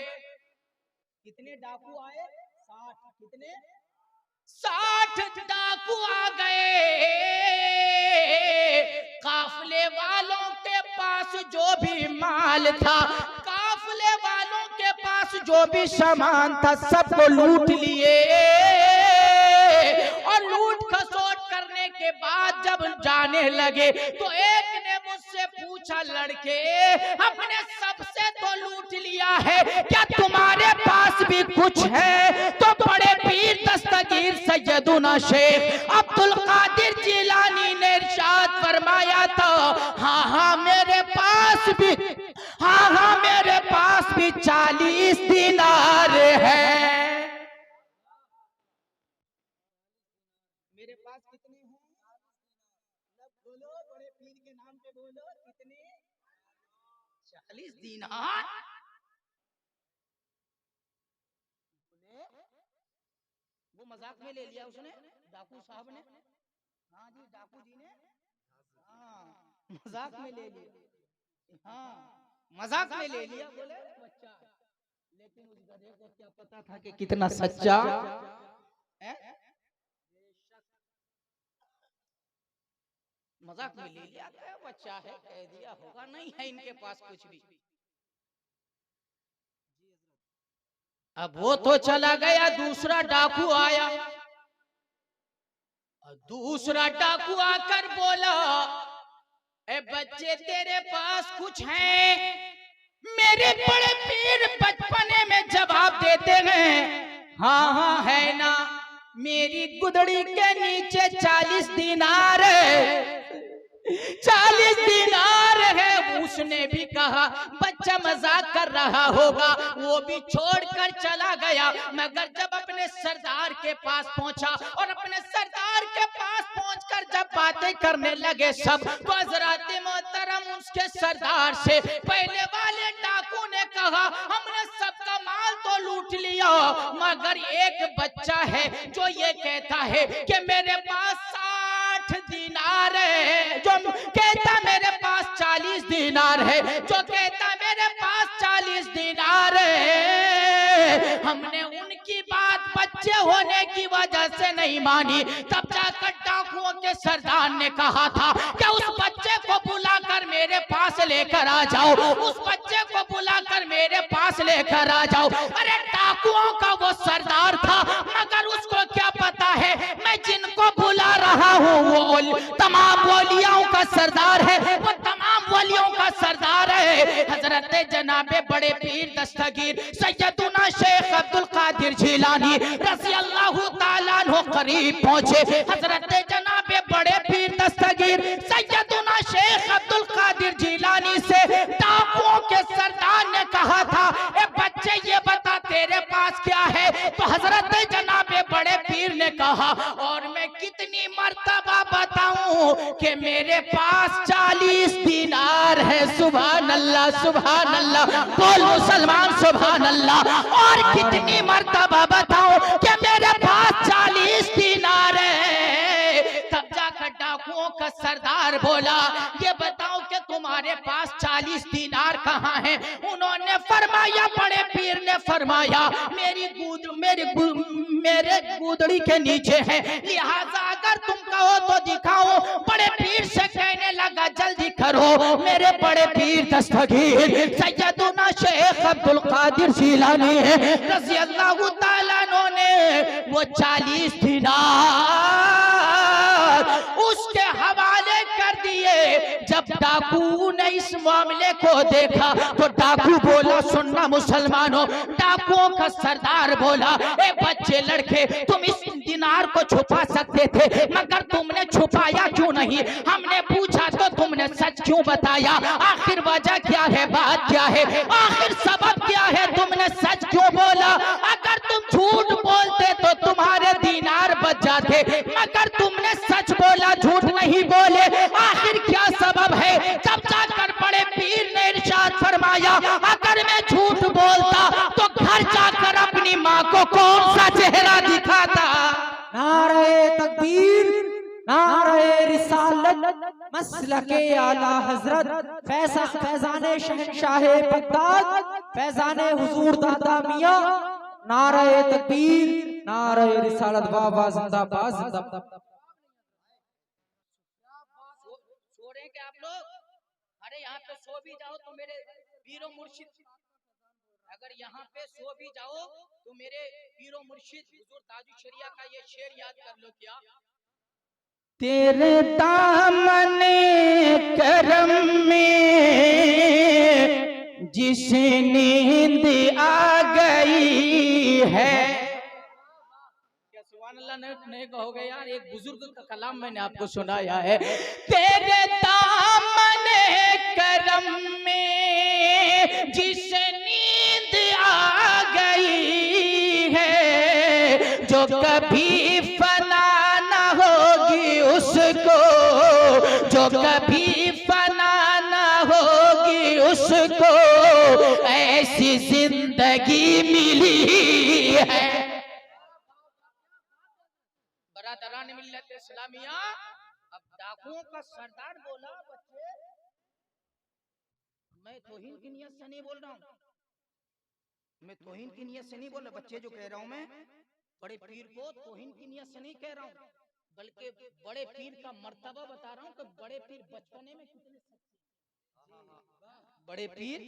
कितने डाकू आए? 60। कितने? 60 डाकू आ गए। काफले वालों के पास जो भी माल था, काफले वालों के पास जो भी सामान था, सबको लूट लिए। और लूट खसोट करने के बाद जब जाने लगे तो एक ने मुझसे पूछा, लड़के अपने सबसे से तो लूट लिया है, क्या तुम्हारे पास भी कुछ है? तो बड़े पीर दस्तगीर सैयदुना शेख अब्दुल कादिर जिलानी ने इरशाद फरमाया था, हाँ हाँ मेरे पास भी, हाँ हाँ मेरे पास भी 40 दिनार है। मेरे पास कितने हैं? बोलो, बड़े पीर के नाम पे बोलो, कितने? 40 दिनार। वो मजाक में ले लिया उसने, डाकू साहब ने। हाँ जी, डाकू जी ने, हाँ मजाक में ले लिया, हाँ मजाक में ले लिया, बोले बच्चा। लेकिन उस गधे को क्या पता था कि कितना सच्चा है? मजाक में ले लिया, बच्चा है कह दिया होगा, नहीं है इनके पास कुछ भी। अब वो तो चला गया, दूसरा डाकू आया। दूसरा डाकू आकर बोला, ए बच्चे तेरे पास कुछ है? मेरे बड़े पीर बचपने में जवाब देते हैं, हाँ हाँ है ना, मेरी गुदड़ी के नीचे 40 दिनार है, 40 दिनार है। उसने भी कहा बच्चा मजाक कर रहा होगा, वो भी छोड़कर चला गया। मगर जब अपने सरदार के पास पहुंचा और अपने सरदार के पास पहुंचकर जब बातें करने लगे सब, तो हज़रत मोहतरम उसके सरदार से पहले वाले डाकू ने कहा, हमने सबका माल तो लूट लिया, मगर एक बच्चा है जो ये कहता है कि मेरे पास 60 दिनार है, जो कहता मेरे पास 40 दिनार है, जो कहता मेरे पास 40 दिनार है। हमने उनकी बात बच्चे होने की वजह से नहीं मानी। तब जाकर डाकुओं के सरदार ने कहा था कि उस बच्चे को बुलाकर मेरे पास लेकर आ जाओ, उस बच्चे को बुलाकर मेरे पास लेकर आ जाओ। अरे डाकुओं का वो सरदार था, मगर उसको क्या पता है मैं जिनको बुला रहा हूँ वो तमाम वलियों का सरदार है, वो तमाम वलियों का सरदार है। हजरत जनाबे बड़े पीर दस्तगीर सैयदुना शेख अब्दुल कादिर जिलानी रज़ी अल्लाह ताला अन्हु करीब पहुंचे। हजरत जनाबे बड़े पीर दस्तगीर सैयदुना शेख अब्दुल कादिर जिलानी से डाकुओं के सरदार ने कहा था, ए बच्चे ये बता तेरे पास क्या है? तो हजरत जनाबे बड़े पीर ने कहा, और मैं कितनी मर्तबा बताऊं कि मेरे पास 40 दिनार है। सुभान अल्लाह, सुभान अल्लाह, बोल मुसलमान सुभान अल्लाह। और कितनी मर्तबा बताऊं कि मेरे पास 40 दिनार है। तब जाकर डाकुओं का सरदार बोला, ये बताओ कि तुम्हारे पास 40 दिनार कहाँ है? उन्होंने फरमाया, बड़े पीर ने फरमाया, मेरे गुदड़ी के नीचे है, लिहाजा अगर तुम कहो तो दिखाओ। बड़े पीर से कहने लगा, जल्दी करो। मेरे बड़े पीर दस्तगीर सैयदुना शेख अब्दुल कादिर जिलानी रज़ी अल्लाह ताला अन्हु ने वो 40 दिनार उसके हवाले कर दिए। जब डाकू ने इस मामले को देखा तो डाकू बोला, सुनना मुसलमानों, डाकुओं का सरदार बोला, ए बच्चे लड़के, तुम इस दिनार को छुपा सकते थे, मगर तुमने छुपाया क्यों नहीं? हमने पूछा तो तुमने सच क्यों बताया? आखिर वजह क्या है, बात क्या है, आखिर सबब क्या है, तुमने सच क्यों बोला? अगर तुम झूठ बोलते तो तुम्हारे दिनार बच जाते, मगर तुमने सच बोला, झूठ नहीं बोले, आखिर क्या सबब है? जब जाकर बड़े पीर ने इरशाद फरमाया, अगर मैं झूठ बोलता तो घर जाकर अपनी माँ को कौन सा चेहरा दिखाता? नारे तकबीर, नारे रिसालत, मसलके आला हजरत, फैजाने शहंशाहे बगदाद, फैजाने हुजूर दादा मियां। नारे तकबीर, नारे रिसालत, बाबा जिंदाबाद, जिंदाबाद। छोड़ेंगे आप लोग? अरे यहाँ पे सो भी जाओ तो मेरे पीरो मुर्शिद, अगर यहाँ पे सो भी जाओ तो मेरे पीरो मुर्शिद हुजूर ताजुल शरिया का ये शेर याद कर लो। क्या? तेरे दामन करम में जिसे नींद आ गई है। नहीं कहोगे यार, एक बुजुर्ग का कलाम मैंने आपको सुनाया है। तेरे दामन करम में जिसे नींद आ गई है, जो कभी फना न होगी उसको, जो कभी फना न होगी उसको, ऐसी जिंदगी मिली है। बरादरान मिल्लत इस्लामिया, अब डाकुओं का सरदार बोला, बच्चे मैं तौहीन की नियत से नहीं बोल रहा हूँ, मैं तौहीन की नियत से नहीं बोल रहा। बच्चे जो कह रहा हूँ मैं, बड़े पीर को तौहीन की नियत से नहीं कह रहा हूँ, बल्कि बड़े पीर का मर्तबा बता रहा हूँ कि बड़े पीर बचपने में कितने सच्चे, बड़े पीर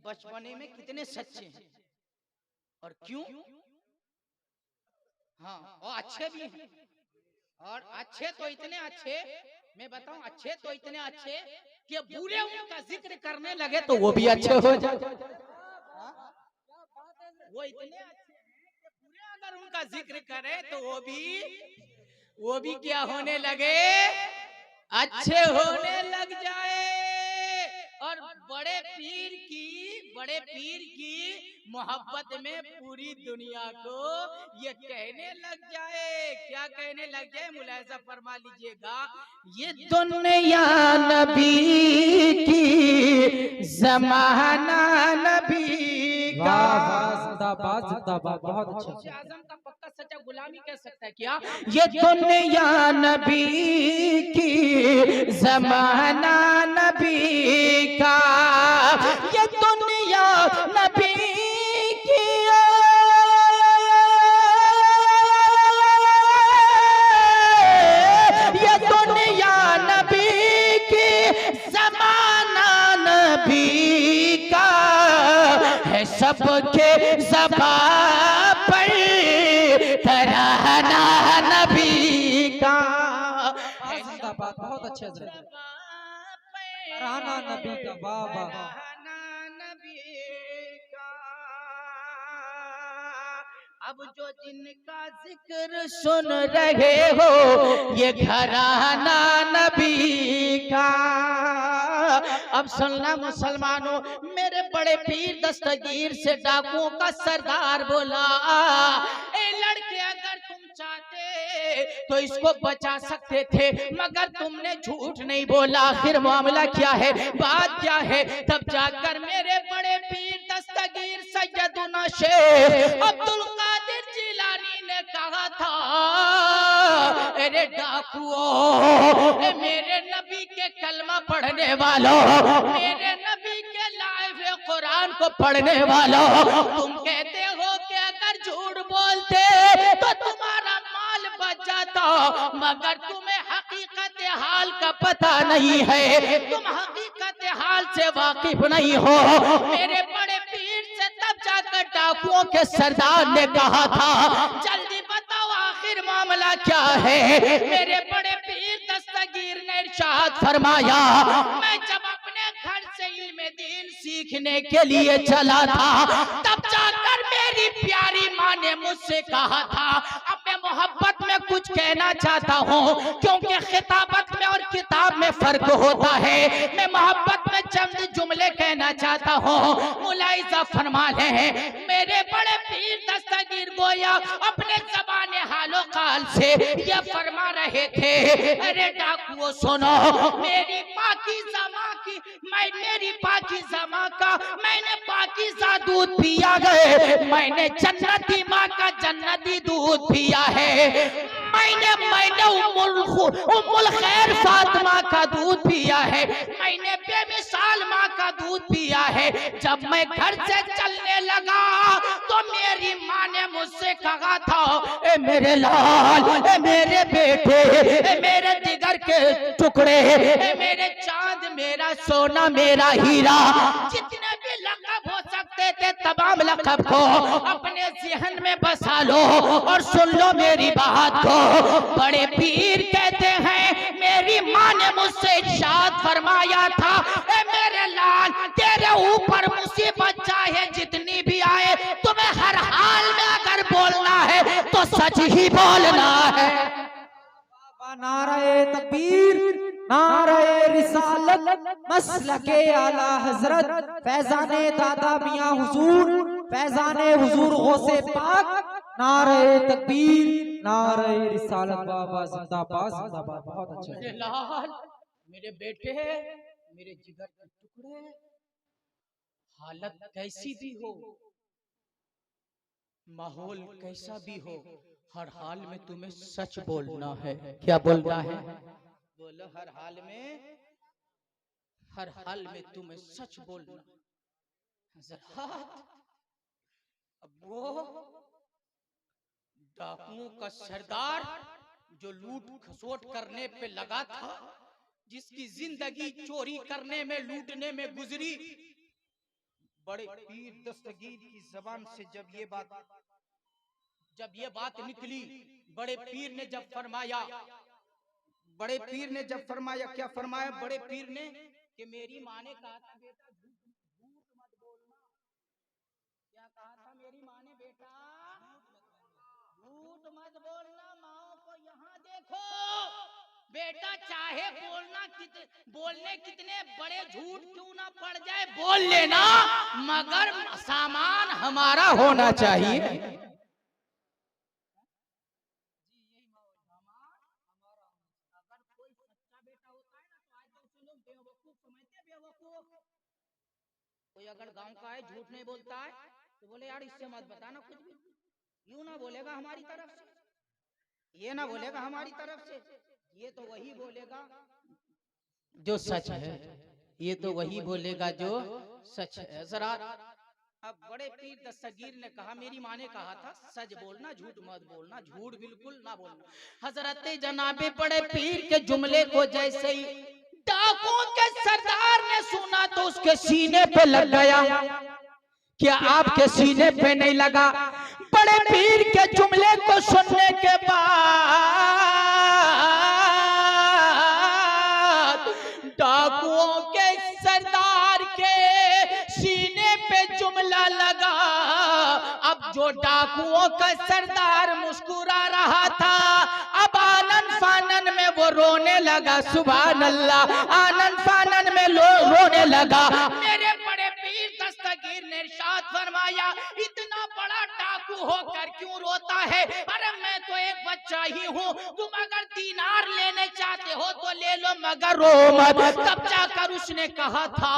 बचपने में कितने सच्चे हैं और क्यों। हाँ, और अच्छे भी हैं, और अच्छे तो इतने अच्छे, मैं बताऊं, अच्छे तो इतने अच्छे कि बुरे उनका जिक्र करने लगे तो वो भी अच्छे हो जाए। वो इतने अच्छे हैं कि बुरे अगर उनका जिक्र करे तो वो भी क्या होने लगे, अच्छे होने लग जाए। और बड़े पीर की मोहब्बत में पूरी दुनिया को ये कहने लग जाए, क्या कहने लग जाए, मुलाहिजा फरमा लीजिएगा। ये दुनिया नबी की, ज़माना नबी का। जिंदाबाद जिंदाबाद, बहुत अच्छे। आज़म का पक्का सच्चा गुलामी कह सकता है क्या। ये दुनिया नबी की, ज़माना नबी का, ये दुनिया नबी की, ये दुनिया नबी की, ज़माना नबी का है, सबके ज़बां पर तराना नबी का। जिंदाबाद, बहुत अच्छे से। तराना नबी का, वाह वाह। अब जो जिनका जिक्र सुन रहे हो, ये घराना नबी का। अब सुनना मुसलमानों, मेरे बड़े पीर दस्तगीर से डाकुओं का सरदार बोला, ए लड़के अगर तुम चाहते तो इसको बचा सकते थे, मगर तुमने झूठ नहीं बोला। आखिर मामला क्या है, बात क्या है। तब जाकर मेरे बड़े पीर दस्तगीर सैयदुना शेख अब्दुल कादिर जिलानी ने कहा था, अरे डाकुओं, मेरे नबी के कलमा पढ़ने वालों, मेरे नबी के लाइव कुरान को पढ़ने वालों, तुम कहते हो कि अगर झूठ बोलते तो तुम्हारा माल बच जाता, मगर तुम्हें हकीकत हाल का पता नहीं है, तुम हकीकत हाल से वाकिफ नहीं हो। मेरे बड़े पीर से तब जाकर डाकुओं के सरदार ने कहा था, जल्दी बताओ आखिर मामला क्या है। मेरे बड़े पीर दस्तगीर ने इरशाद फरमाया, मैं जब अपने घर से इल्म दीन सीखने के लिए चला था, तब जाकर मेरी प्यारी माँ ने मुझसे कहा था, अब मैं मोहब्बत में कुछ कहना चाहता हूँ, क्योंकि खिताबत में और किताब में फर्क होता है। मैं मोहब्बत में चंद जुमले कहना चाहता हूँ, मुलाहिजा फरमा ले। मेरे बड़े पीर दस्तगीर गोया अपने ज़बाने हालो काल से ये फरमा रहे थे, अरे डाकुओं सुनो, मेरी पाकीज़ा माँ की, मेरी पाकीज़ा माँ का मैंने पाकीज़ा दूध पिया गए, मैंने जन्नती माँ का जन्नती दूध पिया है, मैंने उम्मुल खैर फातिमा का दूध पिया है, मैंने बेमिसाल माँ का दूध पिया है। जब मैं घर से चलने लगा तो मेरी माँ ने मुझसे कहा था, ए मेरे लाल, ए मेरे बेटे, ए मेरे जिगर के टुकड़े, ए मेरे चांद, मेरा सोना, मेरा हीरा, जितने भी लक़ब हो सकते थे तमाम लक़ब को अपने ज़हन में बसा लो और सुन लो मेरी बात को। बड़े पीर कहते हैं, मेरी माँ ने मुझसे इरशाद फरमाया था, ए मेरे लाल, तेरे ऊपर मुसीबत ही बोलना है। नारे तकबीर, नारे रिसालत, मसलके आला हजरत, फैजाने दादा मियां हुजूर, फैजाने हुजूर गौसे पाक, नारे तकबीर, नारे रिसालत। बाबा जिंदाबाद जिंदाबाद। बहुत अच्छा। मेरे लाल, मेरे बेटे, मेरे जिगर के टुकड़े, हालत कैसी भी हो, माहौल कैसा भी हो, हर हाल में तुम्हें सच बोलना है। क्या बोलना है? बोलो, हर हाल में, हर हाल में तुम्हें सच बोलना। हज़रात, अब वो डाकुओं का सरदार जो लूट खसोट करने पे लगा था, जिसकी जिंदगी चोरी करने में, लूटने में गुजरी, बड़े पीर दस्तगीर की जबान से जब ये बात निकली, बड़े पीर ने जब फरमाया, बड़े पीर ने जब फरमाया, क्या फरमाया बड़े पीर ने? कि मेरी माँ ने कहा था बेटा झूठ मत बोलना। क्या कहा था मेरी माँ ने? बेटा झूठ मत बोलना। माओ को यहाँ देखो, बेटा चाहे बोलने कितने बड़े झूठ क्यों ना पड़ जाए, बोल लेना, मगर सामान हमारा होना चाहिए। कोई अगर गांव का है, झूठ नहीं बोलता है, तो बोले यार इससे मत बताना कुछ भी, यूं ना बोलेगा हमारी तरफ से, ये ना बोलेगा हमारी तरफ से, ये तो वही बोलेगा जो सच है, ये तो वही बोलेगा जो सच है। जरा अब बड़े पीर दस्तगीर ने कहा, मेरी माँ ने कहा था सच बोलना, झूठ मत बोलना, झूठ बिल्कुल ना बोलना। हजरत जनाबे बड़े पीर के जुमले को जैसे ही डाकुओं के सरदार ने सुना तो उसके सीने पे लग गया। क्या आपके सीने पे नहीं लगा? बड़े पीर के जुमले को सुनने के बाद डाकुओं के सरदार के सीने पे जुमला लगा। अब जो डाकुओं का सरदार मुस्कुरा रहा था, अब आनन फानन में वो रोने लगा। सुभान अल्लाह, आनन फानन में रोने लगा। मेरे बड़े पीर दस्तगीर ने इरशाद फरमाया, इतना बड़ा डाकू होकर क्यों रोता है? अरे मैं तो एक बच्चा ही हूँ, तुम अगर दीनार लेने चाहते हो तो ले लो, मगर रो मत। तब जाकर उसने कहा था,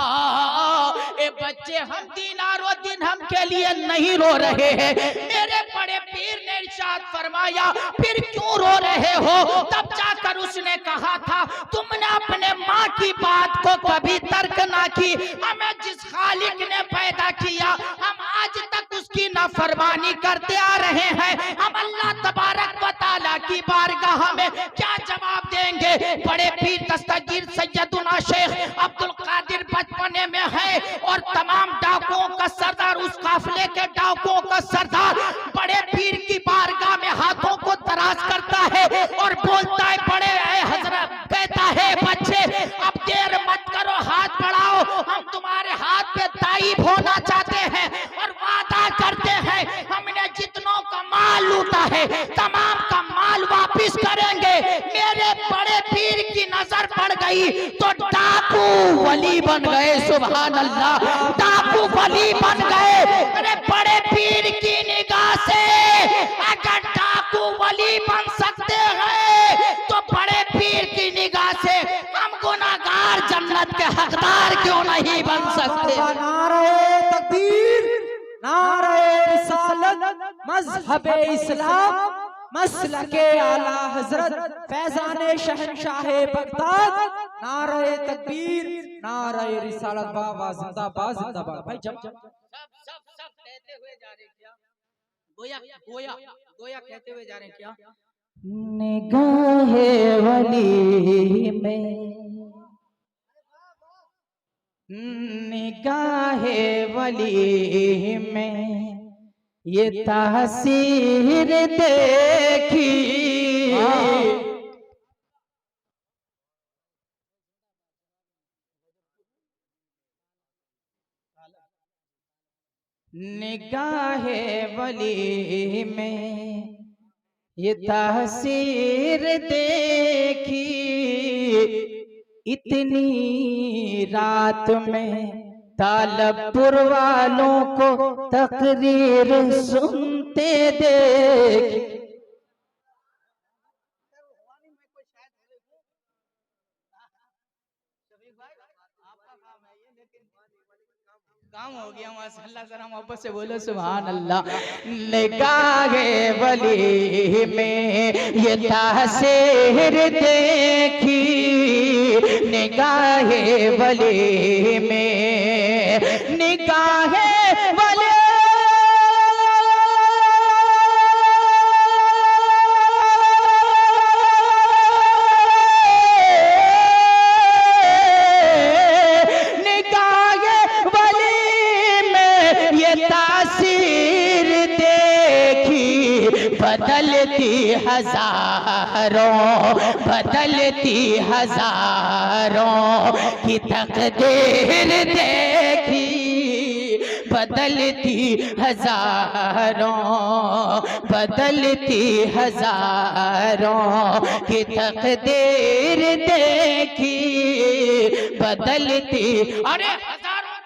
ए बच्चे, हम दीनार और दिरहम के लिए नहीं रो रहे हैं। मेरे बड़े पीर ने इरशाद फरमाया, फिर क्यों रो रहे हो? तब जाकर उसने कहा था, तुमने अपने माँ की बात को कभी तर्क ना की। हमें जिस खालिक ने पैदा किया, हम आज तक उसकी नाफरमानी करते आ रहे हैं। हम अल्लाह तबारक व तआला की बारगाह में क्या जवाब देंगे? बड़े पीर दस्तगीर सैयदुना शेख अब्दुल कादिर बचपने में है और तमाम डाकुओं का सरदार, उस काफिले के डाकुओं का सरदार बड़े पीर की बारगाह में हाथों को तराश करता है और बोलता है, बड़े हजरत, कहता है, बच्चे अब देर मत करो, हाथ बढ़ाओ, हम तुम्हारे हाथ पे ताइब होना चाहते हैं और वादा करते हैं, हमने जितनों का माल लूटा है तमाम का माल वापिस करेंगे। मेरे बड़े पीर की नजर पड़ गई तो डाकू वली बन गए। सुभान अल्लाह, डाकू वली बन गए। मेरे बड़े पीर की निगाह से अगर डाकू वली बन सकते हैं तो बड़े पीर की निगाह से हम गुनाहगार जन्नत के हकदार क्यों नहीं बन सकते? नारे तकबीर, नारे रिसालत, मज़हबे इस्लाम, मसलके आला हजरत, फैजाने शहंशाहे बगदाद, नारे तकबीर, नारे रिसालत। बाबा जिंदाबाद जिंदाबाद। भाई जब सब कहते हुए जा रहे क्या? गोया गोया गोया कहते हुए जा रहे हैं क्या? निगाहे वली में, निगाहे वली में ये तासीर देखी, निगाहे वली में ये तासीर देखी इतनी रात में, तालबपुर वालों को तकरीर सुनते देख। काम हो गया माशाअल्लाह, जरा मोहब्बत से बोलो सुभान अल्लाह। निगाहे वली में ये तासीर देखी, निगाहे वली में, निगाहे वली बदलती हजारों, बदलती हजारों की तकदीर देखी, बदलती हजारों, बदलती हजारों की तकदीर देखी, बदलती। अरे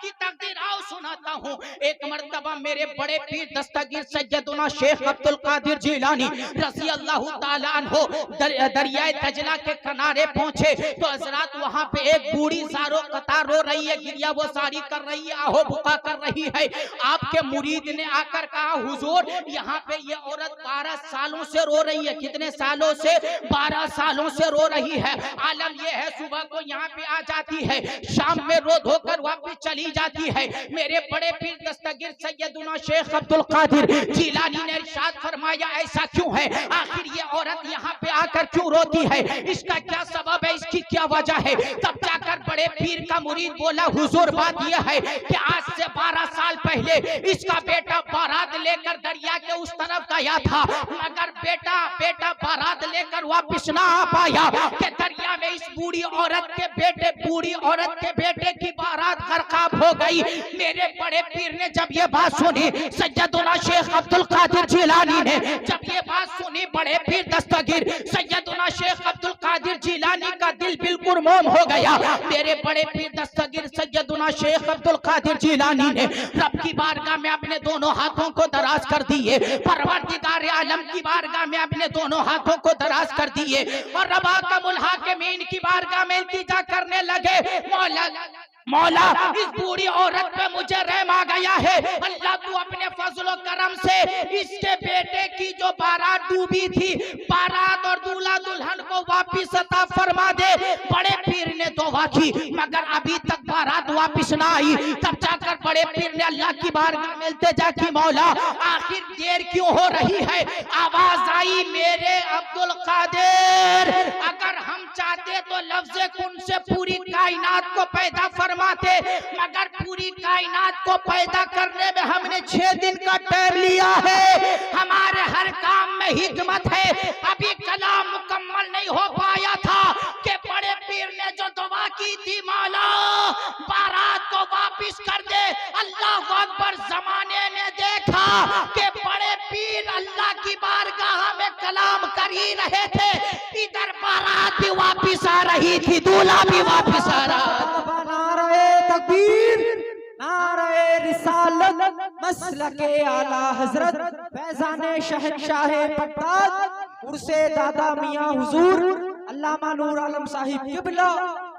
की तकदीर आओ सुनाता हूँ। एक मर्तबा मेरे बड़े पीर दस्तगीर सैयदुना शेख अब्दुल कादिर जिलानी रज़ी अल्लाह ताला अन्हो दरियाए दजला के किनारे पहुंचे तो हजरत वहां पे एक बूढ़ी सारो कतार रो रही है, गिरिया वो सारी कर रही है, आहो बुका कर रही है। आपके मुरीद ने आकर कहा हुजूर यहाँ पे ये औरत 12 सालों से रो रही है। कितने सालों से? 12 सालों से रो रही है। आलम ये है सुबह को यहाँ पे आ जाती है, शाम में रो धोकर वापस चली जाती है। मेरे बड़े पीर दस्तगीर सैयदुना शेख अब्दुल कादिर जिलानी ने इरशाद फरमाया ऐसा क्यों है? आखिर ये औरत यहाँ पे आकर क्यों रोती है? इसका क्या सबब है? इसकी क्या वजह है? तब जाकर बड़े पीर का मुरीद बोला हुजूर बात यह है कि आज से 12 साल पहले इसका बेटा बारात लेकर दरिया के उस तरफ गया था, मगर बेटा बारात लेकर वापिस ना आ पाया कि दरिया में इस बूढ़ी औरत के बेटे की बारात गरकाब हो गई। मेरे बड़े पीर ने जब ये बात सुनी, सैयदुना शेख अब्दुल कादिर जिलानी ने जब ये बात सुनी, बड़े पीर दस्तगीर सैयदुना शेख अब्दुल कादिर जिलानी का दिल बिल्कुल मोम हो गया। मेरे बड़े पीर दस्तगीर सैयदुना शेख अब्दुल कादिर जिलानी ने रब की बारगाह में अपने दोनों हाथों को दराज कर दिए, परवरदिगार आलम की बारगाह में अपने दोनों हाथों को दराज कर दिए और रबा का मुल्हाकिमीन की बारगाह में इल्तिजा करने लगे, मौला इस बूढ़ी औरत पे मुझे रहम आ गया है। अल्लाह तू अपने फजलो करम से इसके बेटे की जो बारात डूबी थी, बारात और दूल्हा दुल्हन को वापिस अता फरमा दे। बड़े पीर ने दुआ की मगर अभी तक बारात वापिस ना आई। तब जाकर बड़े पीर ने अल्लाह की बारगाह में इल्तिजा की, मौला आखिर देर क्यों हो रही है? आवाज आई मेरे अब्दुल कादिर, अगर हम चाहते तो लफ्ज़े कुन से पूरी कायनात को पैदा फरमाते, मगर पूरी कायनात को पैदा करने में हमने 6 दिन का टाइम लिया है। हमारे हर काम में हिकमत है। अभी कलाम मुकम्मल नहीं हो पाया था कि बड़े पीर ने जो दुआ की थी, मौला बारात को वापिस कर दे। अल्लाह अकबर, जमाने ने देखा कि बड़े पीर अल्लाह की बारगाह में कलाम कर ही रहे थे, इधर बारात भी वापिस आ रही थी, दूल्हा भी वापिस आ रहा। नारे तकबीर, नारे रिसालत, मसलके आला हजरत फैजाने शहंशाह बगदाद उर्से दादा मियां हुजूर अल्लामा नूर आलम साहिब किबला।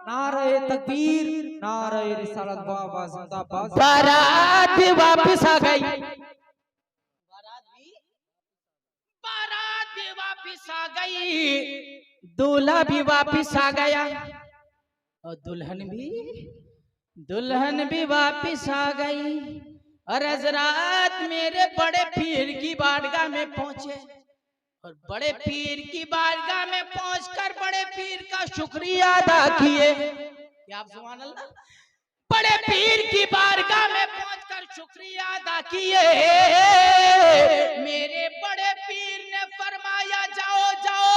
नारे तकबीर, नारे रिसालत, बाबा जिंदाबाद। बारात वापिस आ गई, बारात भी वापिस आ गई, दूल्हा भी वापिस आ गया और दुल्हन भी वापिस आ गई। और हजरात मेरे बड़े पीर की बारगाह में पहुंचे और बड़े पीर की बारगाह में पहुंचकर बड़े पीर का शुक्रिया अदा किए। क्या आप सुभान अल्लाह? बड़े पीर की बारगाह में पहुंचकर शुक्रिया अदा किए। मेरे बड़े पीर ने फरमाया जाओ जाओ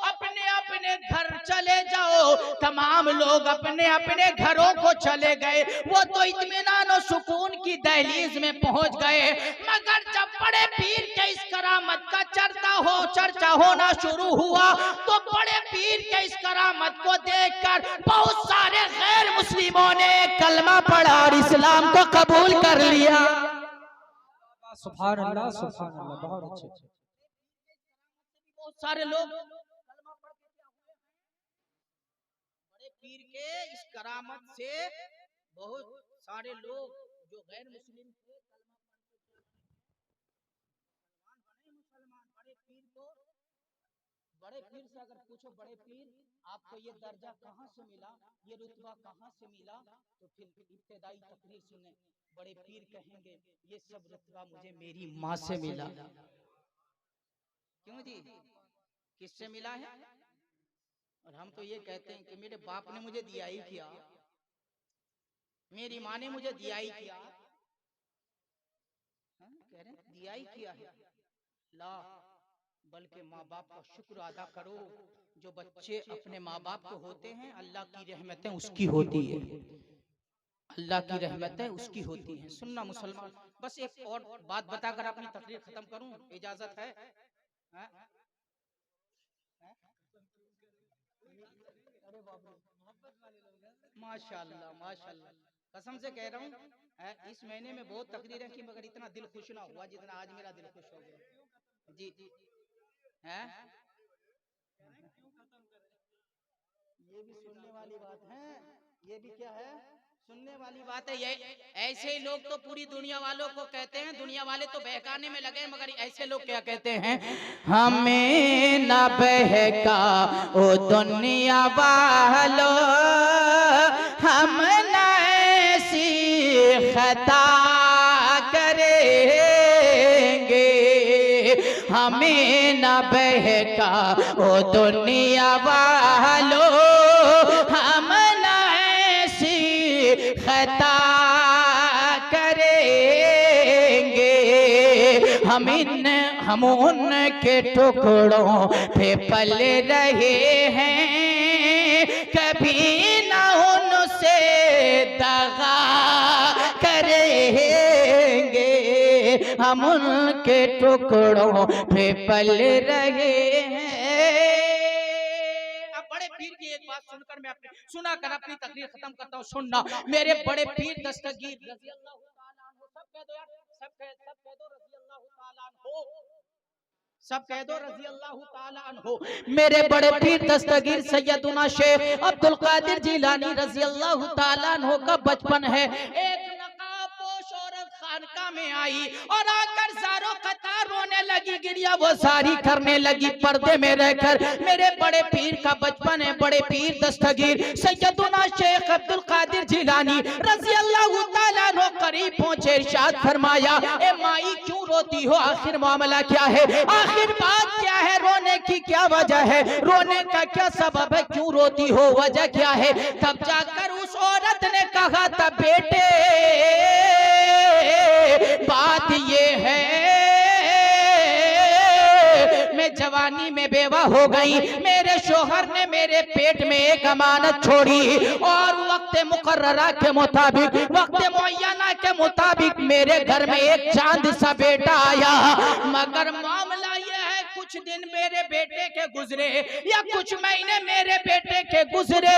अपने अपने अपने घर चले जाओ। तमाम लोग अपने अपने घरों को चले गए। वो तो इत्मीनान और सुकून की दहलीज में पहुंच गए, मगर जब बड़े पीर के इस करामत का चर्चा होना शुरू हुआ तो बड़े पीर के इस करामत को देखकर बहुत सारे गैर मुस्लिमों ने कलमा पढ़ा और इस्लाम को कबूल कर लिया। सुभान अल्लाह, सुभान अल्लाह, बहुत अच्छे। बहुत सारे लोग कलमा पढ़ के क्या हुए हैं? बड़े पीर के इस करामत से बहुत सारे लोग जो गैर मुस्लिम थे मुसलमान। बड़े पीर को, बड़े पीर से अगर पूछो, बड़े पीर आपको ये दर्जा कहाँ से मिला, ये रुतबा कहाँ से मिला, तो फिर इब्तिदाई तकरीर सुने, बड़े पीर कहेंगे ये सब रुतबा मुझे मेरी माँ से मिला। क्यों जी, किससे मिला है? और हम तो ये कहते हैं कि मेरे बाप ने मुझे दिया ही किया, मेरी माँ ने मुझे दिया ही किया। कह रहे दिया ही किया है ला, बल्कि माँ बाप का शुक्र अदा करो। जो बच्चे अपने माँ बाप को होते हैं, अल्लाह की रहमतें उसकी होती है, अल्लाह की रहमतें उसकी होती हैं। सुनना मुसलमान, बस एक और बात बताकर अपनी तकरीर खत्म करूं, इजाजत है? अरे बाप रे, माशाल्लाह माशाल्लाह, कसम से कह रहा हूँ इस महीने में बहुत तकरीरें की, मगर इतना दिल खुश ना हुआ जितना आज मेरा दिल खुश हो गया जी। है ये भी सुनने वाली बात है, ये भी क्या है, सुनने वाली बात है। ये ऐसे ही लोग तो पूरी दुनिया वालों को कहते हैं, दुनिया वाले तो बहकाने में लगे, मगर ऐसे लोग क्या कहते हैं, हमें न बहका ओ दुनिया वालों, हम न ऐसी खता करेंगे, हमें न बहका ओ दुनिया वालों, हम न ऐसी खता करेंगे, हम उनके टुकड़ों पे पल रहे हैं, कभी ना उनसे दगा करेंगे, हम उनके टुकड़ों पे पल रहे हैं। अब बड़े पीर की एक बात सुनकर मैं अपनी सुनाकर अपनी तकरीर खत्म करता हूँ। सुनना, मेरे बड़े पीर दस्तगीर रज़ी अल्लाह ताला अन्हु, सब कह दो यार, सब कह दो रज़ी अल्लाह ताला अन्हु, सब कह दो रज़ी अल्लाह ताला अन्हु। मेरे बड़े पीर दस्तगीर सैयदुना शेख अब्दुल कादिर जिलानी रज़ी अल्लाह ताला अन्हु का बचपन है। एक नकाबपोश औरत खानका में आई और आकर ज़ारो कतार रोने लगी, गिरिया वो सारी करने लगी पर्दे में रहकर। मेरे बड़े पीर का बचपन है। बड़े पीर दस्तगीर सैयदुना शेख अब्दुल कादिर जिलानी रज़ी अल्लाह ताला अन्हु करीब पहुंचे, इरशाद फरमाया, ए माई क्यों रोती हो, आखिर मामला क्या है, आखिर बात क्या है, रोने की क्या वजह है, रोने का क्या सबब है, क्यों रोती हो, वजह क्या है। तब जाकर उस औरत ने कहा था, बेटे बात ये है, मैं जवानी में बेवा हो गई, मेरे शोहर ने मेरे पेट में एक अमानत छोड़ी और वक्त मुकर्ररा के मुताबिक, वक्त मुअय्यना के मुताबिक मेरे घर में एक चांद सा बेटा आया, मगर मामला यह है कुछ दिन मेरे बेटे के गुजरे या कुछ महीने मेरे बेटे के गुजरे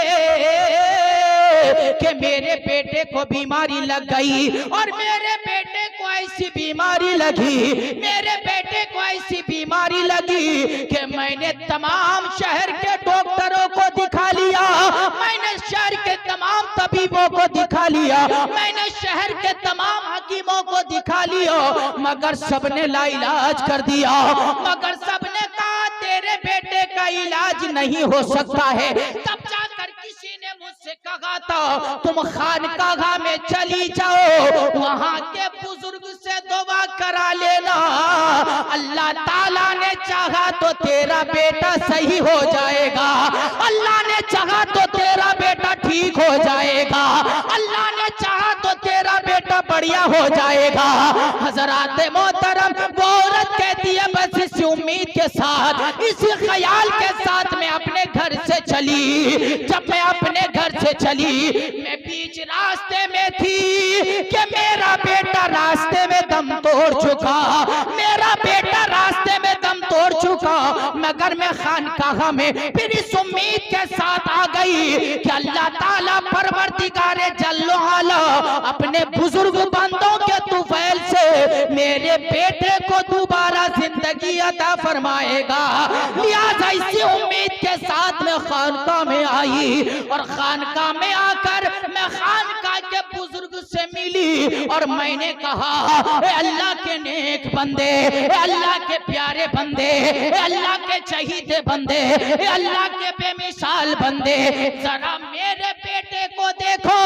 कि मेरे बेटे को बीमारी लग गई और मेरे बेटे को ऐसी बीमारी लगी, मेरे बेटे को ऐसी बीमारी लगी कि मैंने तमाम शहर के डॉक्टरों को दिखा लिया, मैंने शहर के तमाम तबीबों को दिखा लिया, मैंने शहर के तमाम हकीमों को दिखा लिया, मगर सबने लाइलाज कर दिया, मगर सबने कहा तेरे बेटे का इलाज नहीं हो सकता है। तब जाकर किसी ने मुझसे कहा था तुम खानकागा में चली जाओ, वहां के बुजुर्ग से दुआ करा लेना, अल्लाह ताला ने चाहा तो तेरा बेटा सही हो जाएगा, अल्लाह ने चाहा तो तेरा बेटा ठीक हो जाएगा, अल्लाह ने चाहा तो तेरा बेटा बढ़िया हो जाएगा। हजरात मोहतरम, वो औरत कहती है बस इस उम्मीद के साथ बाद इसी ख्याल के साथ मैं अपने घर से चली। जब मैं अपने घर से चली, मैं बीच रास्ते में थी कि मेरा बेटा रास्ते में दम तोड़ चुका, मेरा बेटा रास्ते में दम तोड़ चुका। मगर मैं खानकाह में फिर इस उम्मीद के साथ आ गई कि अल्लाह ताला परवरदिगारे जल्लो आला अपने बुजुर्ग बंदों के तुफैल से मेरे बेटे को दोबारा जिंदगी अता फरमाएगा। लिहाजा इसी उम्मीद के साथ मैं खानकाह में आई और खानकाह में आकर मैं खानकाह के बुजुर्ग से मिली और मैंने कहा, ए अल्लाह के नेक बंदे, ए अल्लाह के प्यारे बंदे, ए अल्लाह के चहीते बंदे, ए अल्लाह के बेमिसाल बंदे, जरा मेरे बेटे को देखो,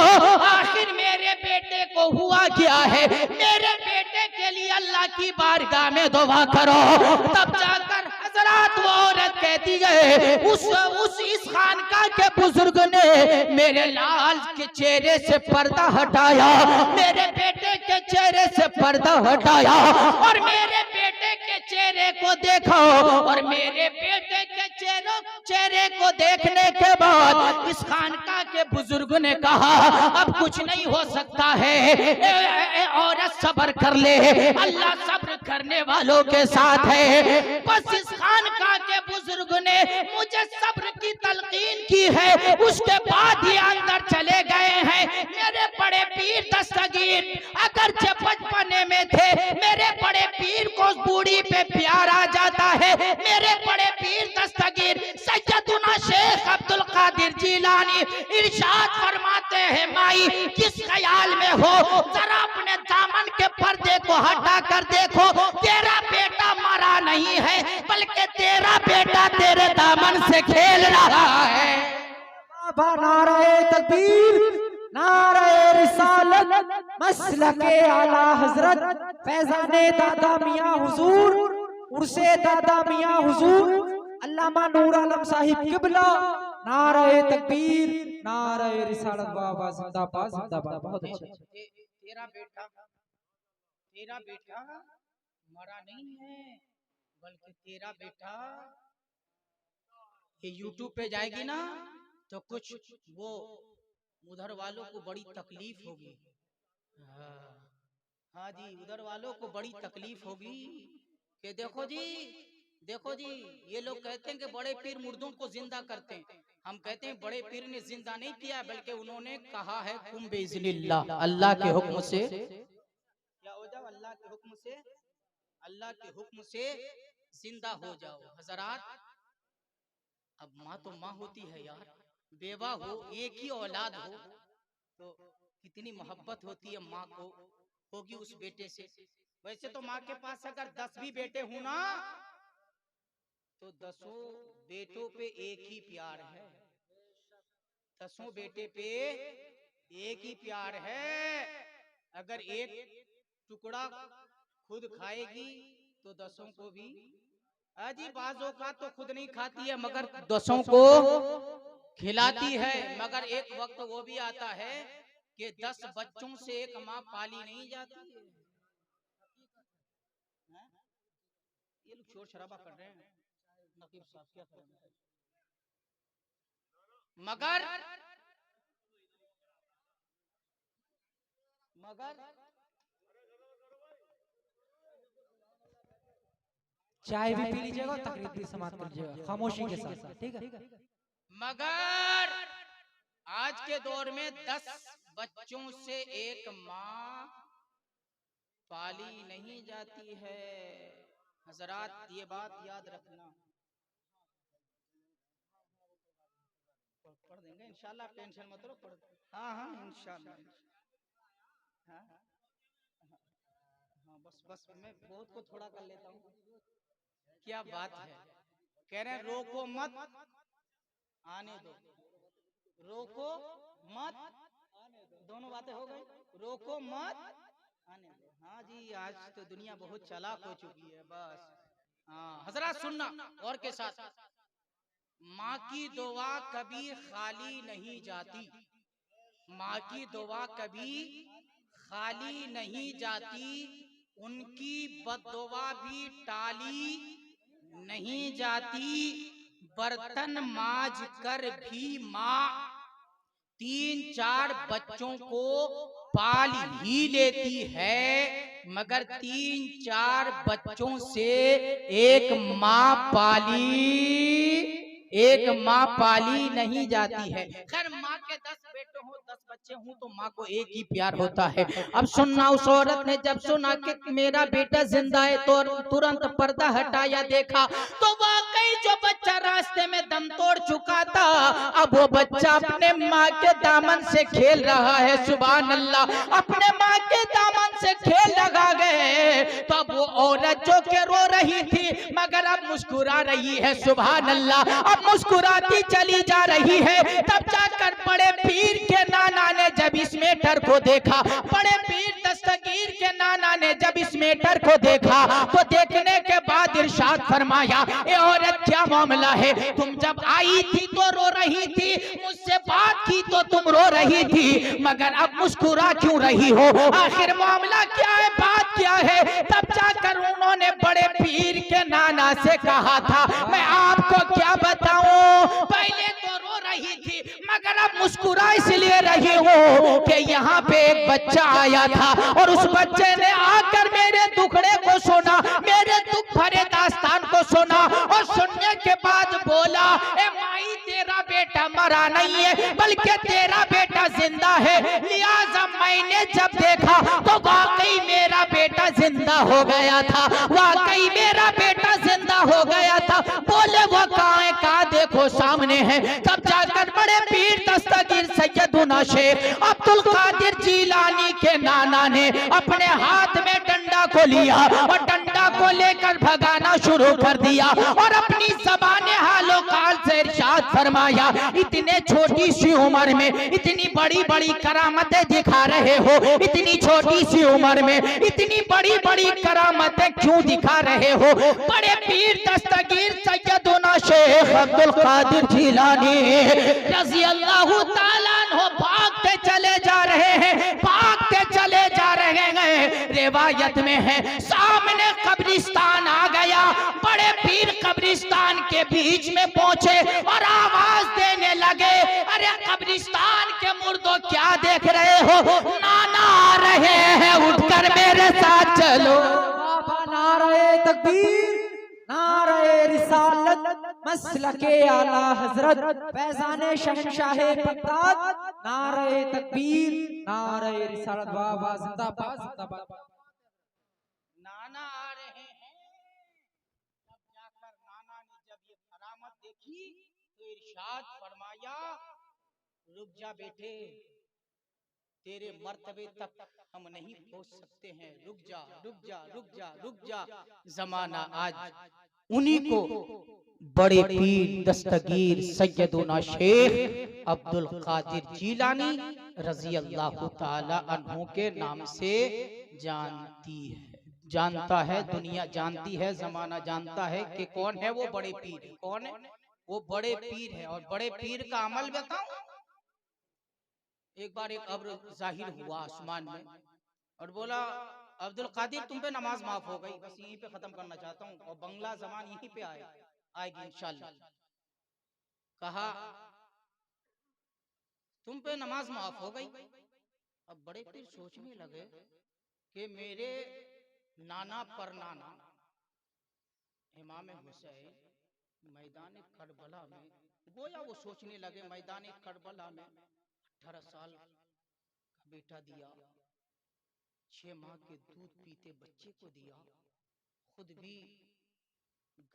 आखिर मेरे बेटे को हुआ क्या है। मेरे बेटे के लिए अल्लाह की बारगाह में दुआ करो। तब जाकर हजरात वो औरत कहती है, उस इस खानकाह के बुजुर्ग ने मेरे लाल के चेहरे से पर्दा हटाया, मेरे बेटे के चेहरे से पर्दा हटाया और मेरे बेटे के चेहरे को देखा। और मेरे बेटे के चेहरे को देखने के बाद इस खानकाह के बुजुर्ग ने कहा, अब कुछ नहीं हो सकता है, औरत सब्र कर ले, अल्लाह सब्र करने वालों के साथ है। बस इस खानकाह के बुजुर्ग ने मुझे सब्र की तलकीन की है, उसके बाद ये अंदर चले गए हैं। मेरे बड़े पीर दस्तगीर अगरचे बचपने में थे, मेरे बड़े पीर को उस बूढ़ी पे प्यार आ जाता है। मेरे बड़े पीर दस्तगीर सैयदुना शेख अब्दुल कादिर जिलानी इरशाद फरमाते हैं, माई किस ख्याल में हो, जरा अपने दामन के पर्दे को हटा कर देखो, तेरा बेटा मरा नहीं है बल्कि तेरा बेटा तेरे दामन से खेल रहा है। नारे तकबीर, नारे रिसालत, मसलके आला हजरत फैजाने दादा मियां हुजूर, उर्से दादा मियां हुजूर, अल्लामा नूर आलम साहिब किबला। नारे तकबीर, नारे रिसालत, बाबा जिंदाबाद जिंदाबाद। बहुत अच्छा। तेरा बेटा मरा नहीं है बल्कि तेरा बेटा, ये यूट्यूब पे जाएगी ना तो कुछ वो उधर वालों को बड़ी तकलीफ होगी। हाँ जी, उधर वालों को बड़ी तकलीफ होगी कि देखो जी ये लोग कहते हैं कि बड़े पीर मुर्दों को जिंदा करते हैं। हम कहते हैं बड़े पीर ने जिंदा नहीं किया बल्कि उन्होंने कहा है कुम बिइज़्निल्लाह, अल्लाह के हुक्म से क्या हो जाओ, अल्लाह के हुक्म से जिंदा हो जाओ। हजरात, अब माँ तो माँ होती है यार, बेवा हो, एक ही औलाद हो तो कितनी मोहब्बत होती है माँ को, होगी उस बेटे से। वैसे तो माँ के पास अगर 10 भी बेटे हो ना तो 10 बेटों पे एक ही प्यार है, 10 बेटे पे एक ही प्यार है। अगर एक टुकड़ा खुद खाएगी तो 10 को भी, अजी बाजों का तो खुद नहीं खाती है मगर 10 को खिलाती है। मगर एक वक्त वो भी आता है कि 10 बच्चों से एक माँ पाली नहीं जाती है। ये लोग शोर शराबा कर रहे हैं, नकीब साहब क्या कर रहे हैं? मगर चाय भी पी लीजिएगा, तकरीर भी समाप्त कर लीजिएगा खामोशी के साथ, ठीक है। मगर आज के दौर में 10 बच्चों से एक माँ पाली नहीं जाती है। हजरात, ये बात याद रखना। पढ़ देंगे इंशाल्लाह, टेंशन मत लो, पढ़। हाँ इंशाल्लाह। हाँ बस मैं बहुत को थोड़ा कर लेता हूँ। क्या बात है, कह रहे हैं रोको मत आने दो, रोको मत आने दो, दोनों बातें हो गई। रोको मत आने दो। हाँ जी, आज तो दुनिया बहुत चालाक हो चुकी है। बस हाँ हजरात, सुनना और के साथ, माँ की दुआ कभी खाली नहीं जाती, माँ की दुआ कभी खाली नहीं जाती, उनकी बद्दुआ भी टाली नहीं जाती, बर्तन माज कर भी माँ 3-4 बच्चों को पाल ही लेती है, मगर 3-4 बच्चों से एक माँ पाली नहीं जाती है। खैर माँ के 10 बेटे हो 10 बच्चे हों तो माँ को एक ही प्यार होता है। अब सुनना, उस औरत ने जब सुना कि मेरा बेटा जिंदा है तो तुरंत पर्दा हटाया, देखा तो वाकई जो बच्चा रास्ते में दम तोड़ चुका था, अब वो बच्चा अपने माँ के दामन से खेल रहा है। सुभान अल्लाह, अपने माँ के दामन से खेल लगा गए। तो अब वो औरत जो के रो रही थी मगर अब मुस्कुरा रही है। सुभान अल्लाह, अब मुस्कुराती चली जा रही है। तब जाकर बड़े पीर के नाना ने जब इस मैटर को देखा, बड़े पीर दस्तगीर के नाना ने जब इस मैटर को देखा तो देखने के बाद इरशाद फरमाया, ए औरत क्या मामला है? तुम जब आई थी तो रो रही थी, मुझसे बात की तो तुम रो रही थी, मगर अब मुस्कुरा क्यों रही हो? आखिर मामला क्या है, बात क्या है? तब जाकर उन्होंने बड़े पीर के नाना से कहा था, मैं आपको क्या बताऊं, पहले तो रो रही थी मगर अब मुस्कुरा इसलिए रही हूँ कि यहाँ पे एक बच्चा आया था और उस बच्चे ने आकर मेरे दुखड़े को सुना, मेरे दुख भरे दास्तान को सुना और सुनने के बाद बोला, ए माई तेरा बेटा मरा नहीं है बल्कि तेरा बेटा जिंदा है। लिहाजा मैंने जब देखा तो वाकई मेरा बेटा जिंदा हो गया था, वाकई मेरा बेटा जिंदा हो गया था। बोले वो कहाँ है? कहाँ देखो सामने है। तब जाकर बड़े पीर दस्तगीर सैयदुना शेख अब्दुल कादिर जीलानी के नाना ने अपने हाथ में डंडा को लिया और डंडा को लेकर भगाना शुरू कर दिया और अपनी ज़बान हालो काल से इरशाद फरमाया, इतने छोटी सी उम्र में इतनी बड़ी बड़ी करामतें दिखा रहे हो, इतनी छोटी सी उम्र में इतनी बड़ी बड़ी करामतें क्यों दिखा रहे हो? बड़े पीर दस्तगीर सैयदुना शेख अब्दुल कादिर जीलानी रज़ी अल्लाह ताला अन्हु भागते चले जा रहे हैं, भागते चले जा रहे हैं। रिवायत में है सामने कब्रिस्तान आ गया, बड़े पीर कब्रिस्तान के बीच में पहुंचे और आवाज देने लगे, अरे कब्रिस्तान के मुर्दों क्या देख रहे हो? नाना आ रहे हैं, उठकर मेरे साथ चलो। बाबा नारे तकबीर, नारे रिसालत, मसलके आला हजरत, फैजाने शहंशाहे बगदाद, नारे तकबीर, नारे रिसालत। बाबा जिंदाबाद जिंदाबाद। नाना आ रहे हैं। तब जाकर नाना ने जब ये करामत देखी तो इरशाद फरमाया, रुक जा बेटे, तेरे मर्तबे तक हम नहीं पहुंच सकते हैं, रुक जा रुक जा रुक जा रुक जा। जमाना आज उन्हीं को बड़े पीर दस्तगीर सैयदुना शेख अब्दुल कादिर जीलानी रज़ी अल्लाह ताला अन्हु के नाम से जानता है, दुनिया जानती है, जमाना जानता है कि कौन है वो बड़े पीर। कौन है वो? बड़े पीर है। और बड़े पीर का अमल बताऊं, एक बार एक अब्र जाहिर हुआ आसमान में और बोला, अब्दुल कादिर तुम पे नमाज माफ हो गई। बस यहीं पे खत्म करना चाहता हूँ और बंगला जबान यहीं पे आएगी इंशाल्लाह। कहा तुम पे नमाज माफ हो गई। अब बड़े पीर सोचने लगे कि मेरे नाना पर नाना इमाम हुसैन मैदान करबला में, गोया वो सोचने लगे मैदान करबला में 18 साल का बेटा दिया, 6 माह के दूध पीते बच्चे को दिया, खुद भी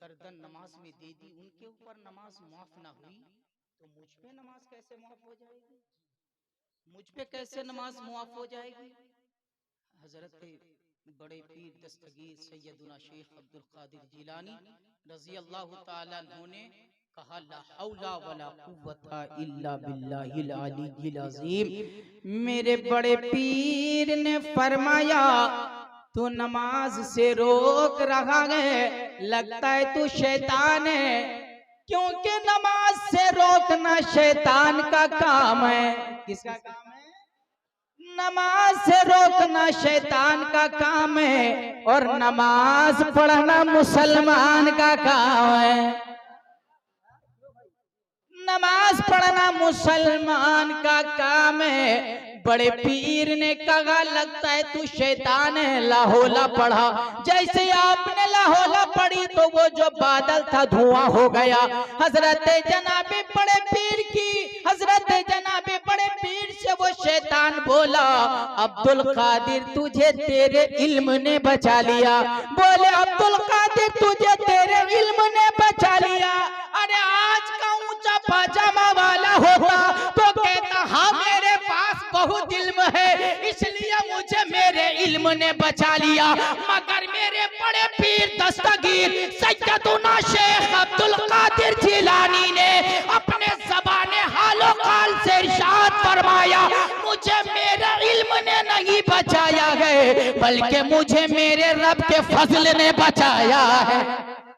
गर्दन नमाज में दे दी, उनके ऊपर नमाज माफ ना हुई तो मुझ पे नमाज कैसे माफ हो जाएगी? मुझ पे कैसे नमाज माफ हो जाएगी? हजरत बड़े पीर दस्तगीर सैयदुना शेख अब्दुल कादिर जीलानी रज़ी अल्लाह ताला अन्हु ने कहा, ला हौला वला कुव्वता इल्ला बिल्लाहिल अलीय्यिल अज़ीम। मेरे बड़े पीर ने फरमाया, तू नमाज से रोक रहा है, लगता है तू शैतान है, क्योंकि नमाज से रोकना शैतान का काम है। किसका काम है? नमाज से रोकना शैतान का काम है और नमाज पढ़ना मुसलमान का काम है। नमाज पढ़ना मुसलमान का काम है। बड़े पीर ने कहा लगता है तू शैतान है, लाहौला पढ़ा। जैसे आपने लाहौला पढ़ी तो वो जो बादल था धुआं हो गया। हजरत जनाबे बड़े पीर की, हजरत जनाबे बड़े पीर से वो शैतान बोला, अब्दुल कादिर तुझे तेरे इल्म ने बचा लिया। बोले अब्दुल कादिर तुझे तेरे इल्म ने बचा लिया। अरे आज का ऊंचा पाजामा वाला होता तो कहता हाँ मेरे पास बहुत इल्म है, इसलिए मुझे मेरे इल्म ने बचा लिया। मगर मेरे बड़े पीर दस्तगीर सैयदुना शेख अब्दुल कादिर जिलानी ने अपने ज़बाने हालो काल से इरशाद फरमाया, मुझे मेरे इल्म ने नहीं बचाया है बल्कि मुझे मेरे रब के फजल ने बचाया है।